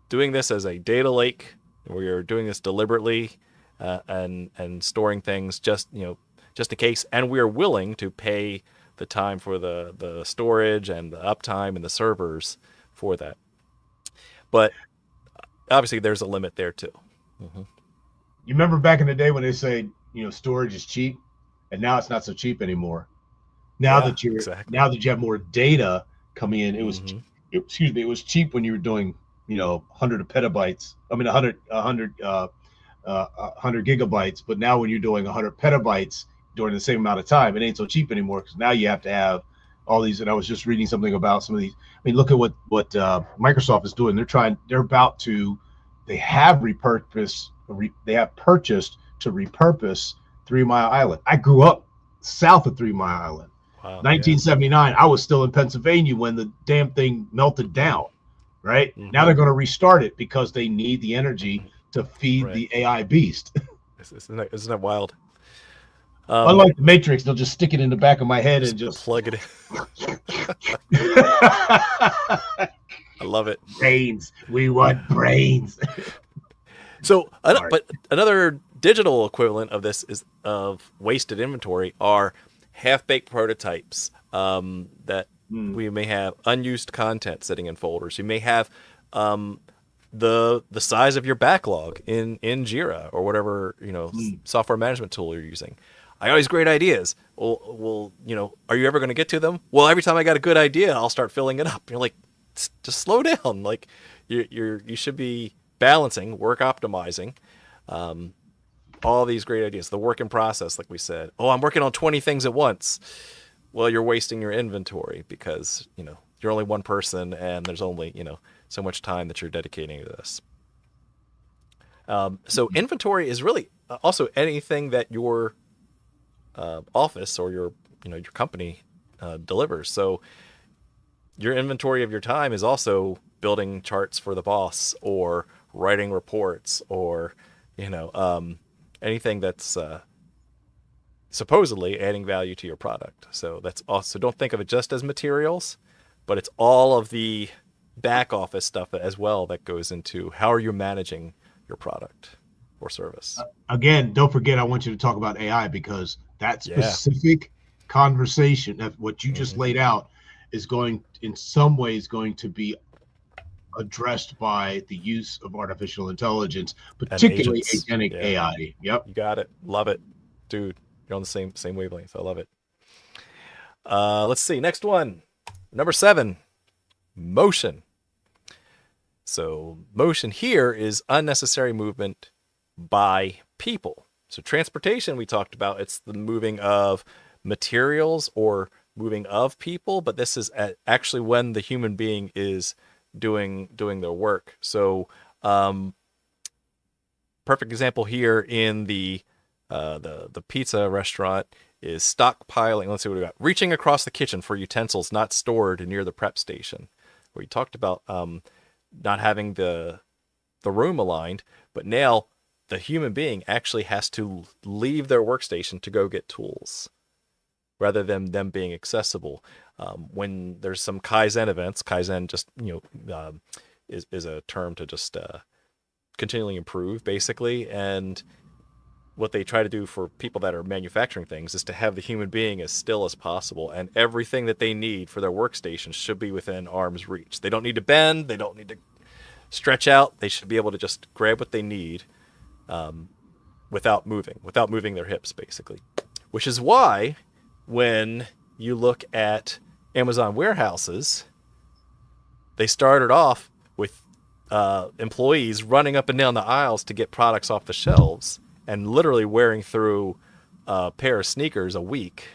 doing this as a data lake. We are doing this deliberately and storing things just in case, and we are willing to pay the time for the storage and the uptime and the servers for that. But obviously there's a limit there too. You remember back in the day when they say, storage is cheap, and now it's not so cheap anymore. Now that you have more data coming in, it was it was cheap when you were doing 100 petabytes. I mean 100 gigabytes, but now when you're doing 100 petabytes during the same amount of time, it ain't so cheap anymore, because now you have to have all these. And I was just reading something about some of these. I mean, look at what Microsoft is doing. They have purchased to repurpose 3 Mile Island. I grew up south of 3 Mile Island. Wow, 1979, I was still in Pennsylvania when the damn thing melted down, right? Mhm. Now they're going to restart it because they need the energy to feed Right. the AI beast. Isn't that wild? Unlike the Matrix, they'll just stick it in the back of my head and just plug it in. I love it. Brains. We want brains. So, Sorry. but another digital equivalent of this is of wasted inventory are half-baked prototypes that we may have unused content sitting in folders. You may have the size of your backlog in Jira or whatever software management tool you're using. I got these great ideas. Well, are you ever going to get to them? Well, every time I got a good idea, I'll start filling it up. You're like, just slow down. Like you should be balancing, work optimizing, all these great ideas. The work in process, like we said. Oh, I'm working on 20 things at once. Well, you're wasting your inventory because you're only one person and there's only so much time that you're dedicating to this. So inventory is really also anything that your office or your company delivers. So your inventory of your time is also building charts for the boss or writing reports or anything that's supposedly adding value to your product. So that's also, don't think of it just as materials, but it's all of the back office stuff as well that goes into how are you managing your product or service. Again, don't forget, I want you to talk about AI because that specific conversation, that what you just laid out, is going in some ways going to be addressed by the use of artificial intelligence, particularly agentic AI. Yep. You got it. Love it. Dude, you're on the same wavelength. I love it. Let's see. Next one. Number 7, motion. So motion here is unnecessary movement by people. So transportation, we talked about, it's the moving of materials or moving of people, but this is actually when the human being is doing their work. So perfect example here in the pizza restaurant is stockpiling. Let's see what we got. Reaching across the kitchen for utensils not stored near the prep station. We talked about not having the room aligned, but now the human being actually has to leave their workstation to go get tools rather than them being accessible. When there's some Kaizen events, Kaizen just is a term to just continually improve, basically. And what they try to do for people that are manufacturing things is to have the human being as still as possible, and everything that they need for their workstation should be within arm's reach. They don't need to bend, they don't need to stretch out. They should be able to just grab what they need without moving their hips, basically. Which is why when you look at Amazon warehouses, they started off with employees running up and down the aisles to get products off the shelves and literally wearing through a pair of sneakers a week,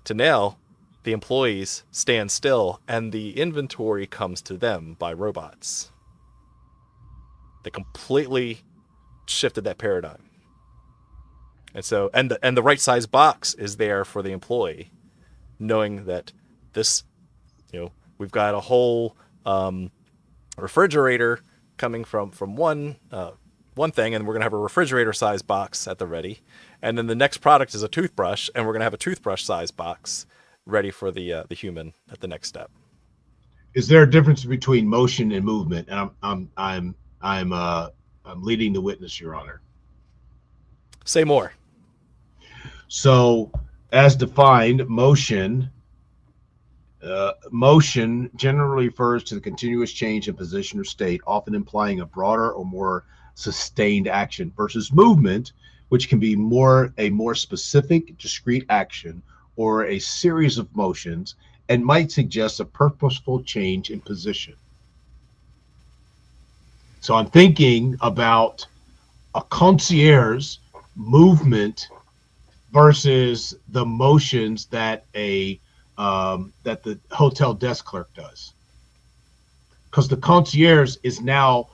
to now the employees stand still and the inventory comes to them by robots. They completely shifted that paradigm. And so, and the right size box is there for the employee, knowing that this, we've got a whole refrigerator coming from one thing, and we're going to have a refrigerator size box at the ready. And then the next product is a toothbrush, and we're going to have a toothbrush size box ready for the human at the next step. Is there a difference between motion and movement? And I'm leading the witness, Your Honor. Say more. So, as defined, motion generally refers to the continuous change in position or state, often implying a broader or more sustained action, versus movement, which can be a more specific, discrete action or a series of motions and might suggest a purposeful change in position. So I'm thinking about a concierge movement versus the motions that the hotel desk clerk does, because the concierge is now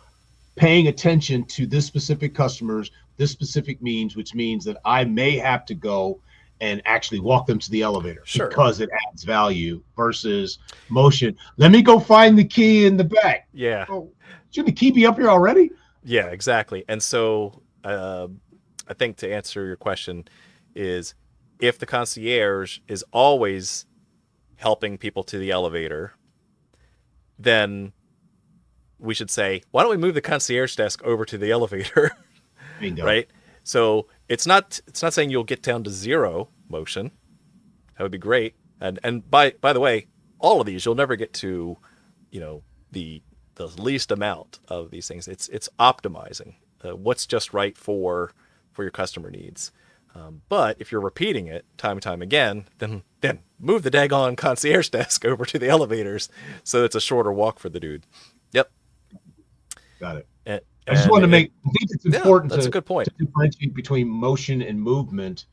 paying attention to this specific customer's this specific means, which means that I may have to go and actually walk them to the elevator Sure. because it adds value versus motion. Let me go find the key in the back. Yeah. Oh, should the key be up here already? Yeah, exactly. And so I think to answer your question is, if the concierge is always helping people to the elevator, then we should say, why don't we move the concierge desk over to the elevator? Bingo. Right? So it's not saying you'll get down to 0 motion. That would be great. And by the way, all of these you'll never get to, the least amount of these things. It's optimizing what's just right for your customer needs. But if you're repeating it time and time again, then move the daggone concierge desk over to the elevators so it's a shorter walk for the dude. Yep. Got it. And, I just want to make. I think it's important that's a good point. to differentiate between motion and movement,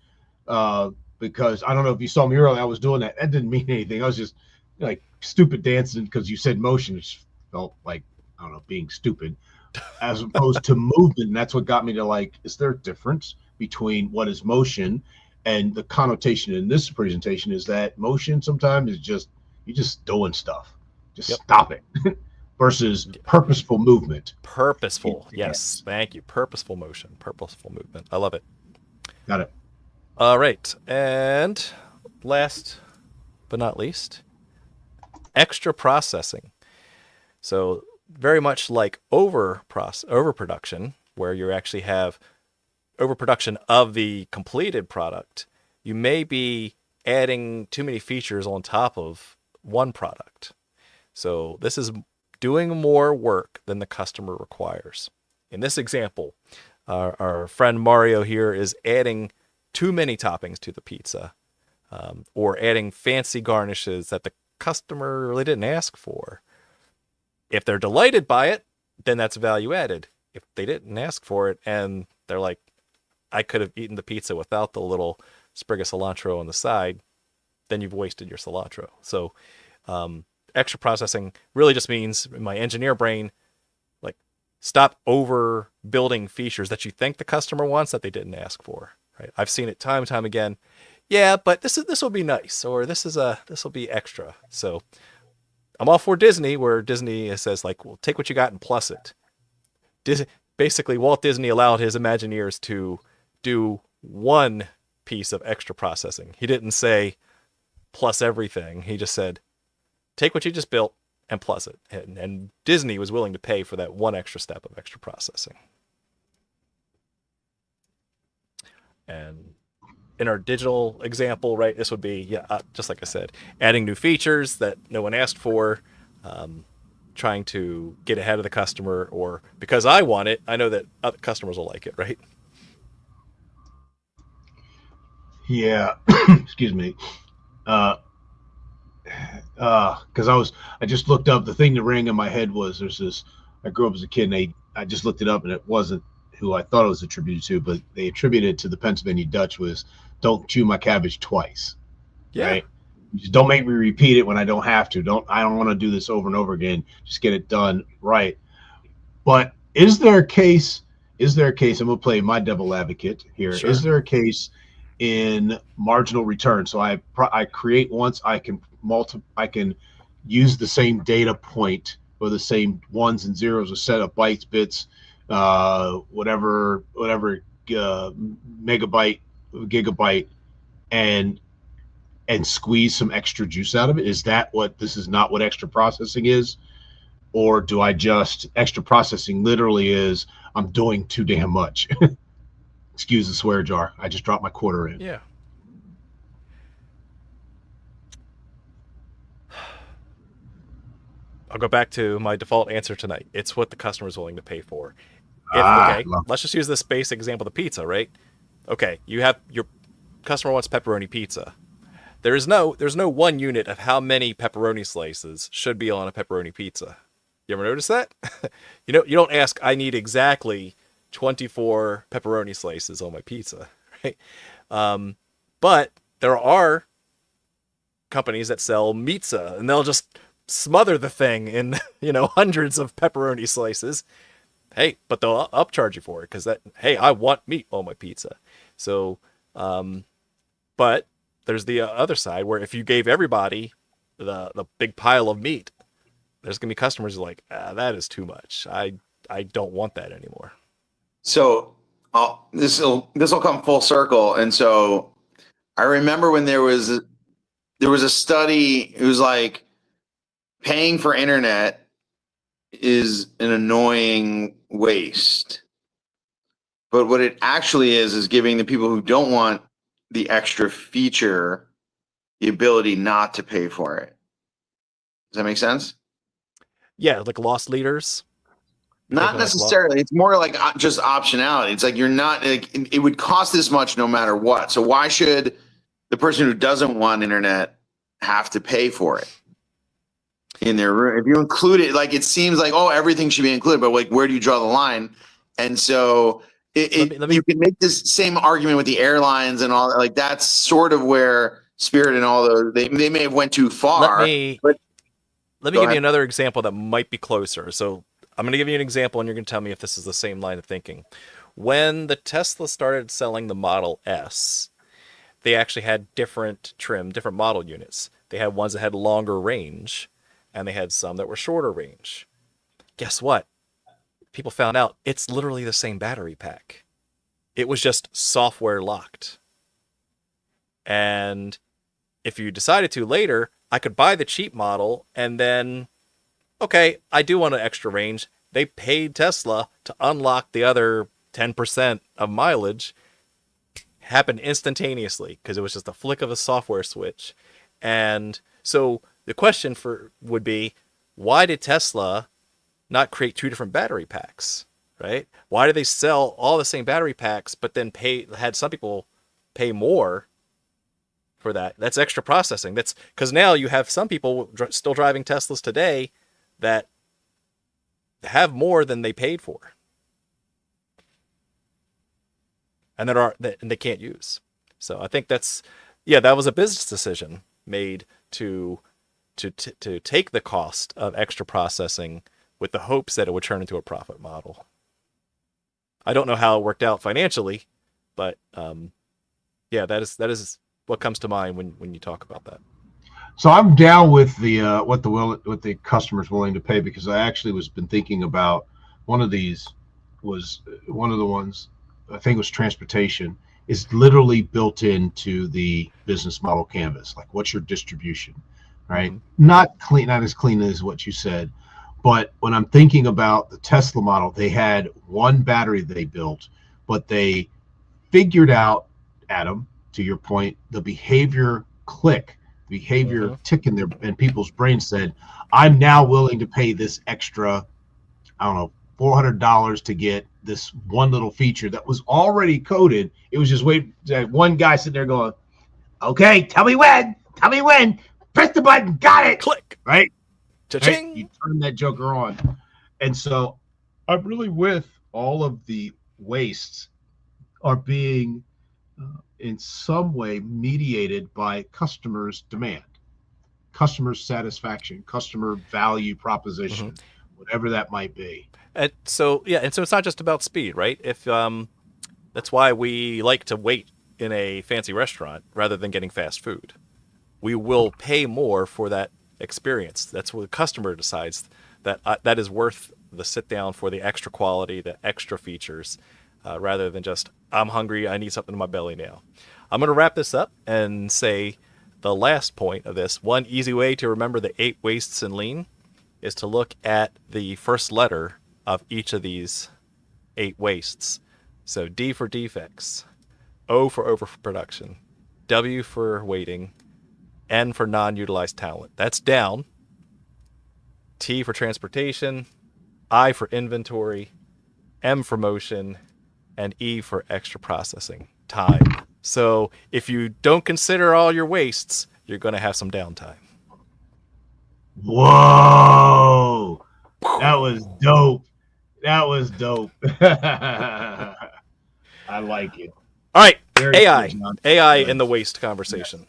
because I don't know if you saw me earlier. I was doing that. That didn't mean anything. I was just like stupid dancing because you said motion. It felt like, I don't know, being stupid, as opposed to movement. And that's what got me to like, is there a difference between what is motion and the connotation in this presentation is that motion sometimes is just you just doing stuff. Just stop it. Versus purposeful movement. Purposeful. Yes. Thank you. Purposeful motion. Purposeful movement. I love it. Got it. All right. And last but not least, extra processing. So very much like overproduction, where you actually have overproduction of the completed product, you may be adding too many features on top of one product. So this is doing more work than the customer requires. In this example, our friend Mario here is adding too many toppings to the pizza, or adding fancy garnishes that the customer really didn't ask for. If they're delighted by it, then that's value added. If they didn't ask for it and they're like, I could have eaten the pizza without the little sprig of cilantro on the side, then you've wasted your cilantro. So, extra processing really just means, in my engineer brain, like, stop over building features that you think the customer wants that they didn't ask for. Right? I've seen it time and time again. Yeah, but this will be nice, or this will be extra. So I'm all for Disney, where Disney says like, well, take what you got and plus it. Basically, Walt Disney allowed his Imagineers to do one piece of extra processing. He didn't say plus everything. He just said, take what you just built and plus it. And Disney was willing to pay for that one extra step of extra processing. And in our digital example, right, this would be, just like I said, adding new features that no one asked for, trying to get ahead of the customer, or because I want it, I know that other customers will like it, right? Yeah. Excuse me. Because I just looked up, the thing that rang in my head was, I grew up as a kid, and I just looked it up, and it wasn't who I thought it was attributed to, but they attributed it to the Pennsylvania Dutch was, don't chew my cabbage twice. Yeah. Right? Just don't make me repeat it when I don't have to. I don't want to do this over and over again. Just get it done right. But is there a case, I'm going to play my devil advocate here. Sure. Is there a case in marginal return? So I create once, I can use the same data point or the same ones and zeros, a set of bytes, bits, whatever megabyte, gigabyte, and squeeze some extra juice out of it? Is that this is not what extra processing is? Or do I just, extra processing literally is, I'm doing too damn much. Excuse the swear jar. I just dropped my quarter in. Yeah. I'll go back to my default answer tonight. It's what the customer is willing to pay for. Let's just use this basic example of the pizza, right? Okay, you have your customer wants pepperoni pizza. There's no one unit of how many pepperoni slices should be on a pepperoni pizza. You ever notice that? You don't ask, I need exactly 24 pepperoni slices on my pizza, right? But there are companies that sell pizza, and they'll just smother the thing in, hundreds of pepperoni slices. hey, but they'll upcharge you for it because hey, I want meat on my pizza. So, but there's the other side where if you gave everybody the big pile of meat, there's gonna be customers who are like, that is too much. I don't want that anymore. So this will come full circle. And so I remember when there was a study. It was like paying for internet is an annoying waste, but what it actually is giving the people who don't want the extra feature the ability not to pay for it. Does that make sense? Yeah, like lost leaders. Not necessarily. It's more like just optionality. It's like you're not like it would cost this much no matter what. So why should the person who doesn't want internet have to pay for it in their room? If you include it, like it seems like everything should be included, but like where do you draw the line? And so you can make this same argument with the airlines and all. Like that's sort of where Spirit and all those they may have went too far. Let me give you another example that might be closer. So I'm going to give you an example, and you're going to tell me if this is the same line of thinking. When the Tesla started selling the Model S, they actually had different model units. They had ones that had longer range, and they had some that were shorter range. Guess what? People found out it's literally the same battery pack. It was just software locked. And if you decided to later, I could buy the cheap model and then, okay, I do want an extra range. They paid Tesla to unlock the other 10% of mileage. Happened instantaneously because it was just a flick of a software switch. And so the question would be, why did Tesla not create two different battery packs, right? Why did they sell all the same battery packs, but then had some people pay more for that? That's extra processing. That's because now you have some people still driving Teslas today that have more than they paid for, and that they can't use. So I think that was a business decision made to take the cost of extra processing with the hopes that it would turn into a profit model. I don't know how it worked out financially, but that is what comes to mind when you talk about that. So I'm down with the what the customer's willing to pay, because I actually been thinking about one of these was one of the ones, I think it was transportation, is literally built into the business model canvas. Like, what's your distribution, right? Mm-hmm. Not as clean as what you said, but when I'm thinking about the Tesla model, they had one battery they built, but they figured out, Adam, to your point, the behavior tick in people's brains said, I'm now willing to pay this extra, I don't know, $400 to get this one little feature that was already coded. It was just one guy sitting there going, okay, tell me when, press the button, got it, click, right? Cha-ching. Right? You turn that joker on. And so I'm really with all of the wastes are being in some way mediated by customers' demand, customer satisfaction, customer value proposition, whatever that might be. And so it's not just about speed, right? If that's why we like to wait in a fancy restaurant rather than getting fast food. We will pay more for that experience. That's what the customer decides that is worth the sit down for the extra quality, the extra features, rather than just, I'm hungry, I need something in my belly now. I'm going to wrap this up and say the last point of this. One easy way to remember the 8 wastes in lean is to look at the first letter of each of these 8 wastes. So D for defects, O for overproduction, W for waiting, N for non-utilized talent. That's down. T for transportation, I for inventory, M for motion, and E for extra processing, time. So if you don't consider all your wastes, you're going to have some downtime. Whoa! That was dope. I like it. All right, AI in the waste conversation.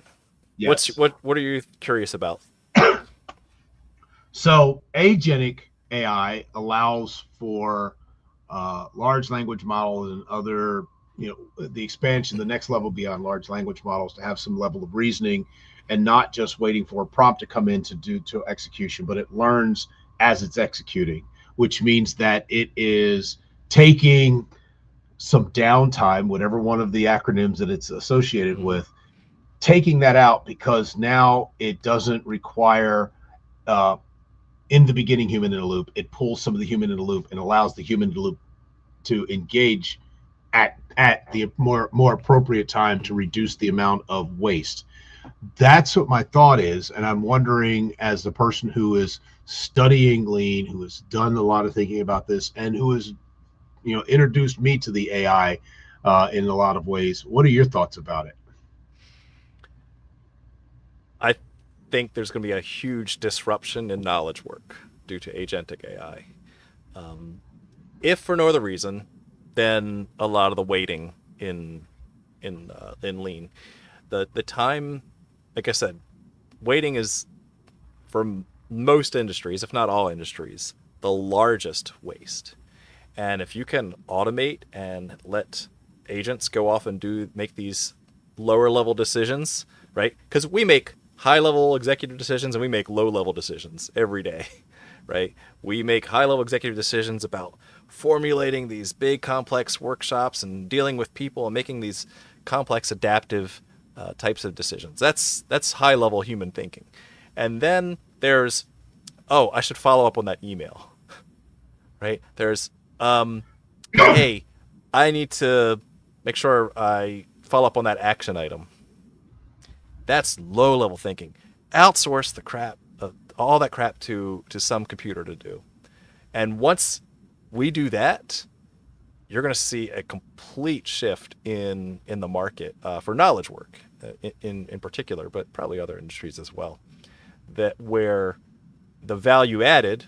Yes. What are you curious about? So agentic AI allows for large language models and other, the expansion, the next level beyond large language models, to have some level of reasoning and not just waiting for a prompt to come in to execution, but it learns as it's executing, which means that it is taking some downtime, whatever one of the acronyms that it's associated with, taking that out, because now it doesn't require in the beginning human in the loop. It pulls some of the human in the loop and allows the human in the loop to engage at the more appropriate time to reduce the amount of waste. That's what my thought is. And I'm wondering, as the person who is studying lean, who has done a lot of thinking about this, and who has introduced me to the AI in a lot of ways, what are your thoughts about it? I think there's going to be a huge disruption in knowledge work due to agentic AI. If for no other reason than a lot of the waiting in lean, the time, like I said, waiting is, for most industries, if not all industries, the largest waste. And if you can automate and let agents go off and make these lower level decisions, right? Because we make high level executive decisions and we make low level decisions every day, right? We make high level executive decisions about formulating these big complex workshops and dealing with people and making these complex adaptive types of decisions. That's high level human thinking. And then there's, oh, I should follow up on that email, right? There's, hey, I need to make sure I follow up on that action item. That's low level thinking. Outsource the crap, all that crap to some computer to do. And once we do that, you're going to see a complete shift in the market for knowledge work in particular, but probably other industries as well. That where the value added,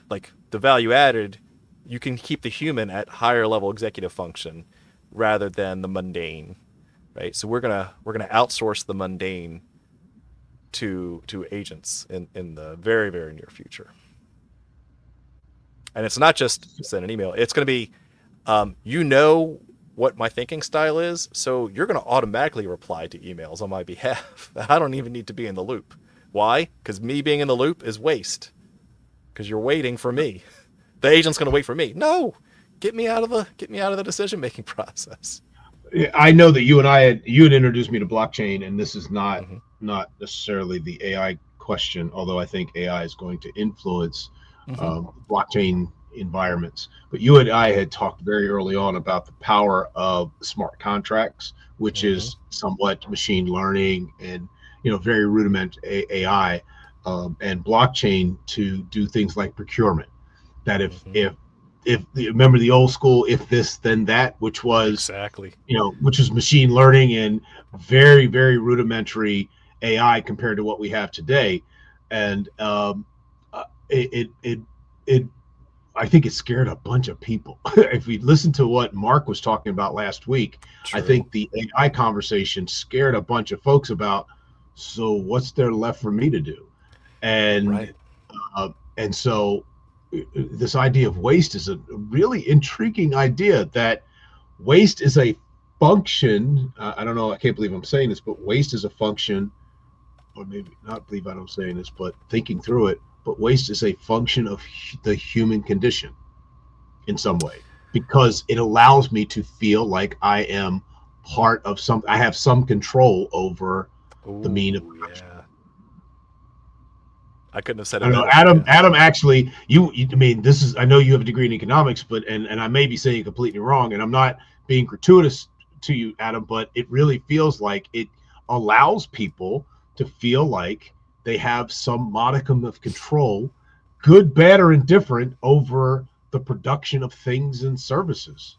you can keep the human at higher level executive function rather than the mundane, right? So we're gonna outsource the mundane to agents in the very, very near future. And it's not just send an email. It's going to be, what my thinking style is, so you're going to automatically reply to emails on my behalf. I don't even need to be in the loop. Why? Because me being in the loop is waste. Because you're waiting for me. The agent's going to wait for me. No, get me out of the decision-making process. I know that you had introduced me to blockchain, and this is not necessarily the AI question, although I think AI is going to influence blockchain environments. But you and I had talked very early on about the power of smart contracts, which is somewhat machine learning and very rudiment AI, and blockchain to do things like procurement. That if remember the old school, if this then that, which was exactly which was machine learning and very, very rudimentary AI compared to what we have today, and I think it scared a bunch of people. If we listen to what Mark was talking about last week, True. I think the AI conversation scared a bunch of folks about, so what's there left for me to do? And right. And so this idea of waste is a really intriguing idea, that waste is a function. I don't know, I can't believe I'm saying this, but waste is a function, or maybe not believe I'm saying this, but thinking through it, but waste is a function of the human condition in some way, because it allows me to feel like I am part of something. I have some control over the mean of production. Yeah. I couldn't have said it. I don't know, better. Adam, actually, I mean, this is, I know you have a degree in economics, but, and I may be saying completely wrong, and I'm not being gratuitous to you, Adam, but it really feels like it allows people to feel like they have some modicum of control, good, bad, or indifferent, over the production of things and services.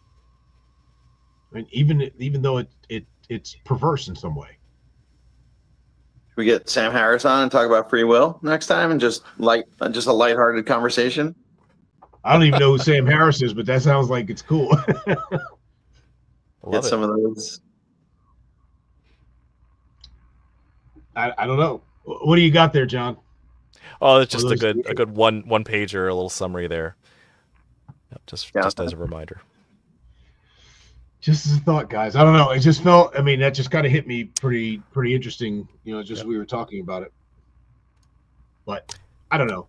I mean, even though it's perverse in some way. Should we get Sam Harris on and talk about free will next time, and just a lighthearted conversation? I don't even know who Sam Harris is, but that sounds like it's cool. Get some of those. I don't know. What do you got there, John? Oh, it's just a good one pager, a little summary there. Just as a reminder. Just as a thought, guys. I don't know. It just felt. I mean, that just kind of hit me pretty interesting. Just we were talking about it. But I don't know.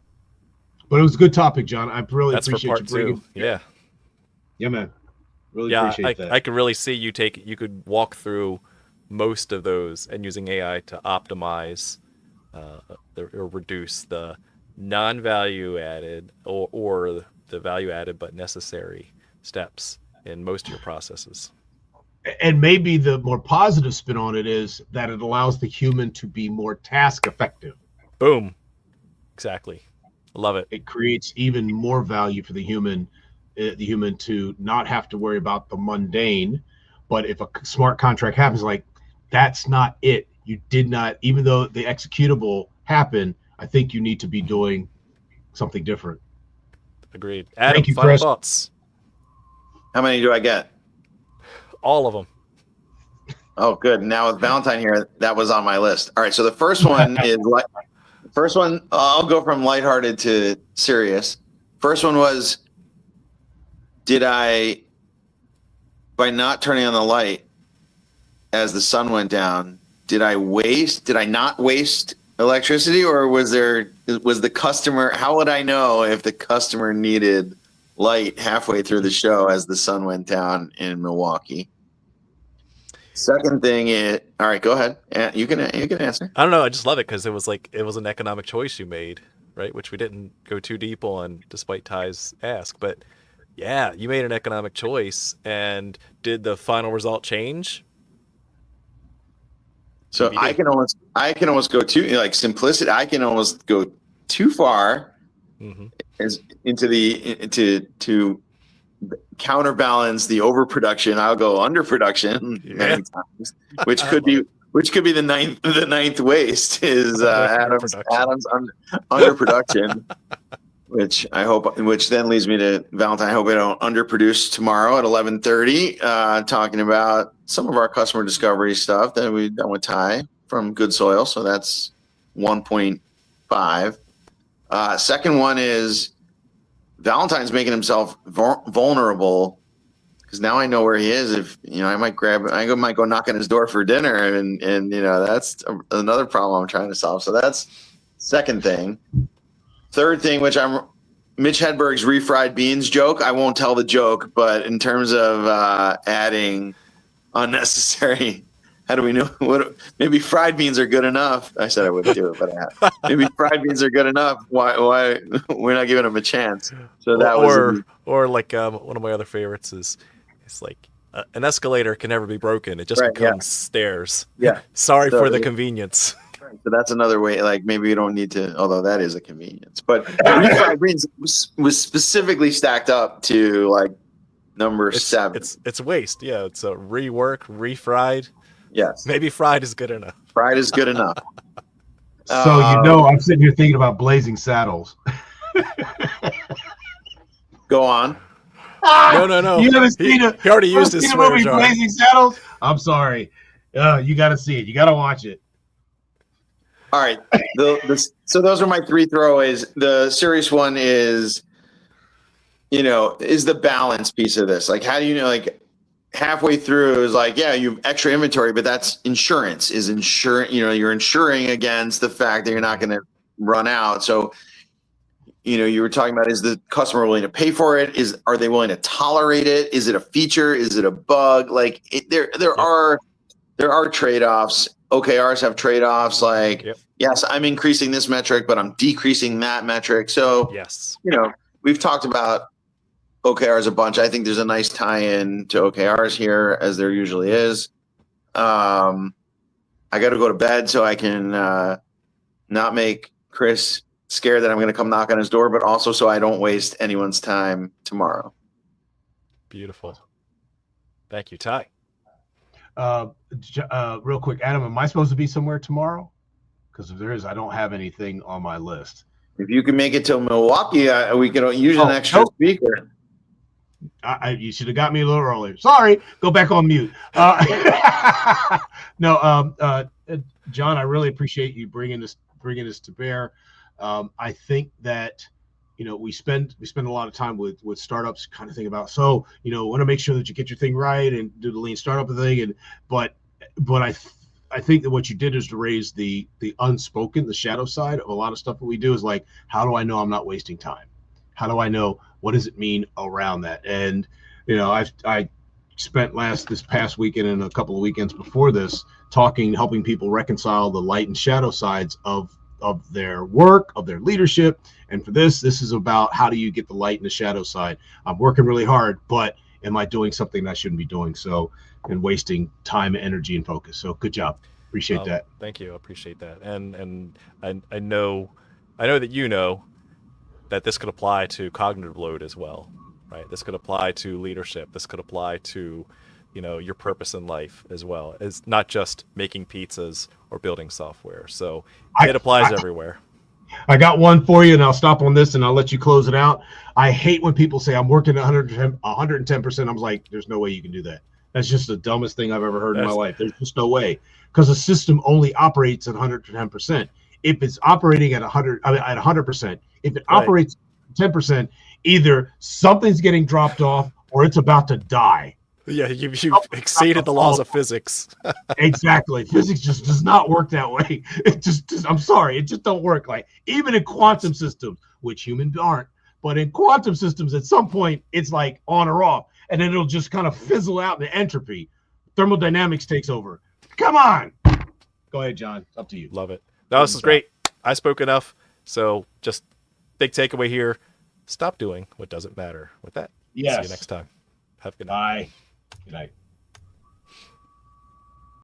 But it was a good topic, John. I really That's for appreciate part you bringing. 2. Yeah. Yeah, man. Really Yeah, appreciate that. I could really see you could walk through most of those and using AI to optimize or reduce the non-value added or the value added but necessary steps in most of your processes. And maybe the more positive spin on it is that it allows the human to be more task effective. Boom. Exactly. Love it. It creates even more value for the human to not have to worry about the mundane. But if a smart contract happens, like, that's not it. You did not, even though the executable happened, I think you need to be doing something different. Agreed. Adam, Thank you, final Chris. thoughts. How many do I get? All of them. Oh, good. Now with Valentine here, that was on my list. All right. So the first one is I'll go from lighthearted to serious. First one was, by not turning on the light as the sun went down, did I not waste electricity, or was the customer, how would I know if the customer needed light halfway through the show as the sun went down in Milwaukee? Second thing is, all right, go ahead. You can answer. I don't know. I just love it because it was an economic choice you made, right? Which we didn't go too deep on, despite Ty's ask. But yeah, you made an economic choice, and did the final result change? So I can almost go too, like, simplicity. I can almost go too far as to counterbalance the overproduction. I'll go underproduction many times, which could be the ninth waste is Adam's underproduction. Which then leads me to Valentine. I hope I don't underproduce tomorrow at 11:30, talking about some of our customer discovery stuff that we've done with Ty from Good Soil. So that's 1.5. Second one is Valentine's making himself vulnerable, because now I know where he is. If I might go knock on his door for dinner, and that's another problem I'm trying to solve. So that's second thing. Third thing, which Mitch Hedberg's refried beans joke. I won't tell the joke, but in terms of adding unnecessary, how do we know? Maybe fried beans are good enough. I said I wouldn't do it, but maybe fried beans are good enough. Why we're not giving them a chance? So that or like one of my other favorites is, it's like an escalator can never be broken. It just becomes stairs. Yeah. Sorry for the convenience. So that's another way. Like, maybe we don't need to, although that is a convenience. But refried beans was specifically stacked up to like number 7. It's waste. Yeah, it's a rework, refried. Yes. Maybe fried is good enough. Fried is good enough. So I'm sitting here thinking about Blazing Saddles. Go on. No. You haven't seen it. He already used his swear jar. Blazing Saddles. I'm sorry. You got to see it. You got to watch it. All right. So those are my 3 throwaways. The serious one is, is the balance piece of this. Like, how do you know, like, halfway through is like, yeah, you have extra inventory, but that's insurance. You're insuring against the fact that you're not going to run out. So, you were talking about, is the customer willing to pay for it? Are they willing to tolerate it? Is it a feature? Is it a bug? Like, there are trade-offs. OKRs have trade-offs. Like, yes, I'm increasing this metric, but I'm decreasing that metric. So, yes, we've talked about OKRs a bunch. I think there's a nice tie-in to OKRs here, as there usually is. I got to go to bed so I can not make Chris scared that I'm going to come knock on his door, but also so I don't waste anyone's time tomorrow. Beautiful. Thank you, Ty. Real quick, Adam, am I supposed to be somewhere tomorrow? Because if there is, I don't have anything on my list. If you can make it till Milwaukee, we can use an extra speaker. You should have got me a little earlier. Sorry, go back on mute. John, I really appreciate you bringing this to bear. I think that we spend a lot of time with startups, kind of think about, so want to make sure that you get your thing right and do the lean startup thing, and but I think that what you did is to raise the unspoken, the shadow side of a lot of stuff that we do, is like, how do I know I'm not wasting time? How do I know, what does it mean around that? And I spent this past weekend and a couple of weekends before this helping people reconcile the light and shadow sides of their work, of their leadership. And for this is about, how do you get the light and the shadow side? I'm working really hard, but am I doing something that I shouldn't be doing? So, and wasting time, energy, and focus. So good job. Appreciate that. Thank you. I appreciate that. And I know that that this could apply to cognitive load as well, right? This could apply to leadership. This could apply to, your purpose in life as well. It's not just making pizzas or building software. So it applies everywhere. I got one for you, and I'll stop on this and I'll let you close it out. I hate when people say I'm working 110%. I'm like, there's no way you can do that. That's just the dumbest thing I've ever heard in my life. There's just no way, because the system only operates at 110%. If it's operating at 100%, if it operates 10%, either something's getting dropped off or it's about to die. Yeah, you've exceeded the laws of physics. Exactly. Physics just does not work that way. It just I'm sorry, it just don't work. Like, even in quantum systems, which humans aren't, but in quantum systems, at some point, it's like on or off, and then it'll just kind of fizzle out in entropy. Thermodynamics takes over. Come on. Go ahead, John. Up to you. Love it. No, this is great. I spoke enough. So just big takeaway here. Stop doing what doesn't matter. With that, see you next time. Have a good night. Bye. Good night.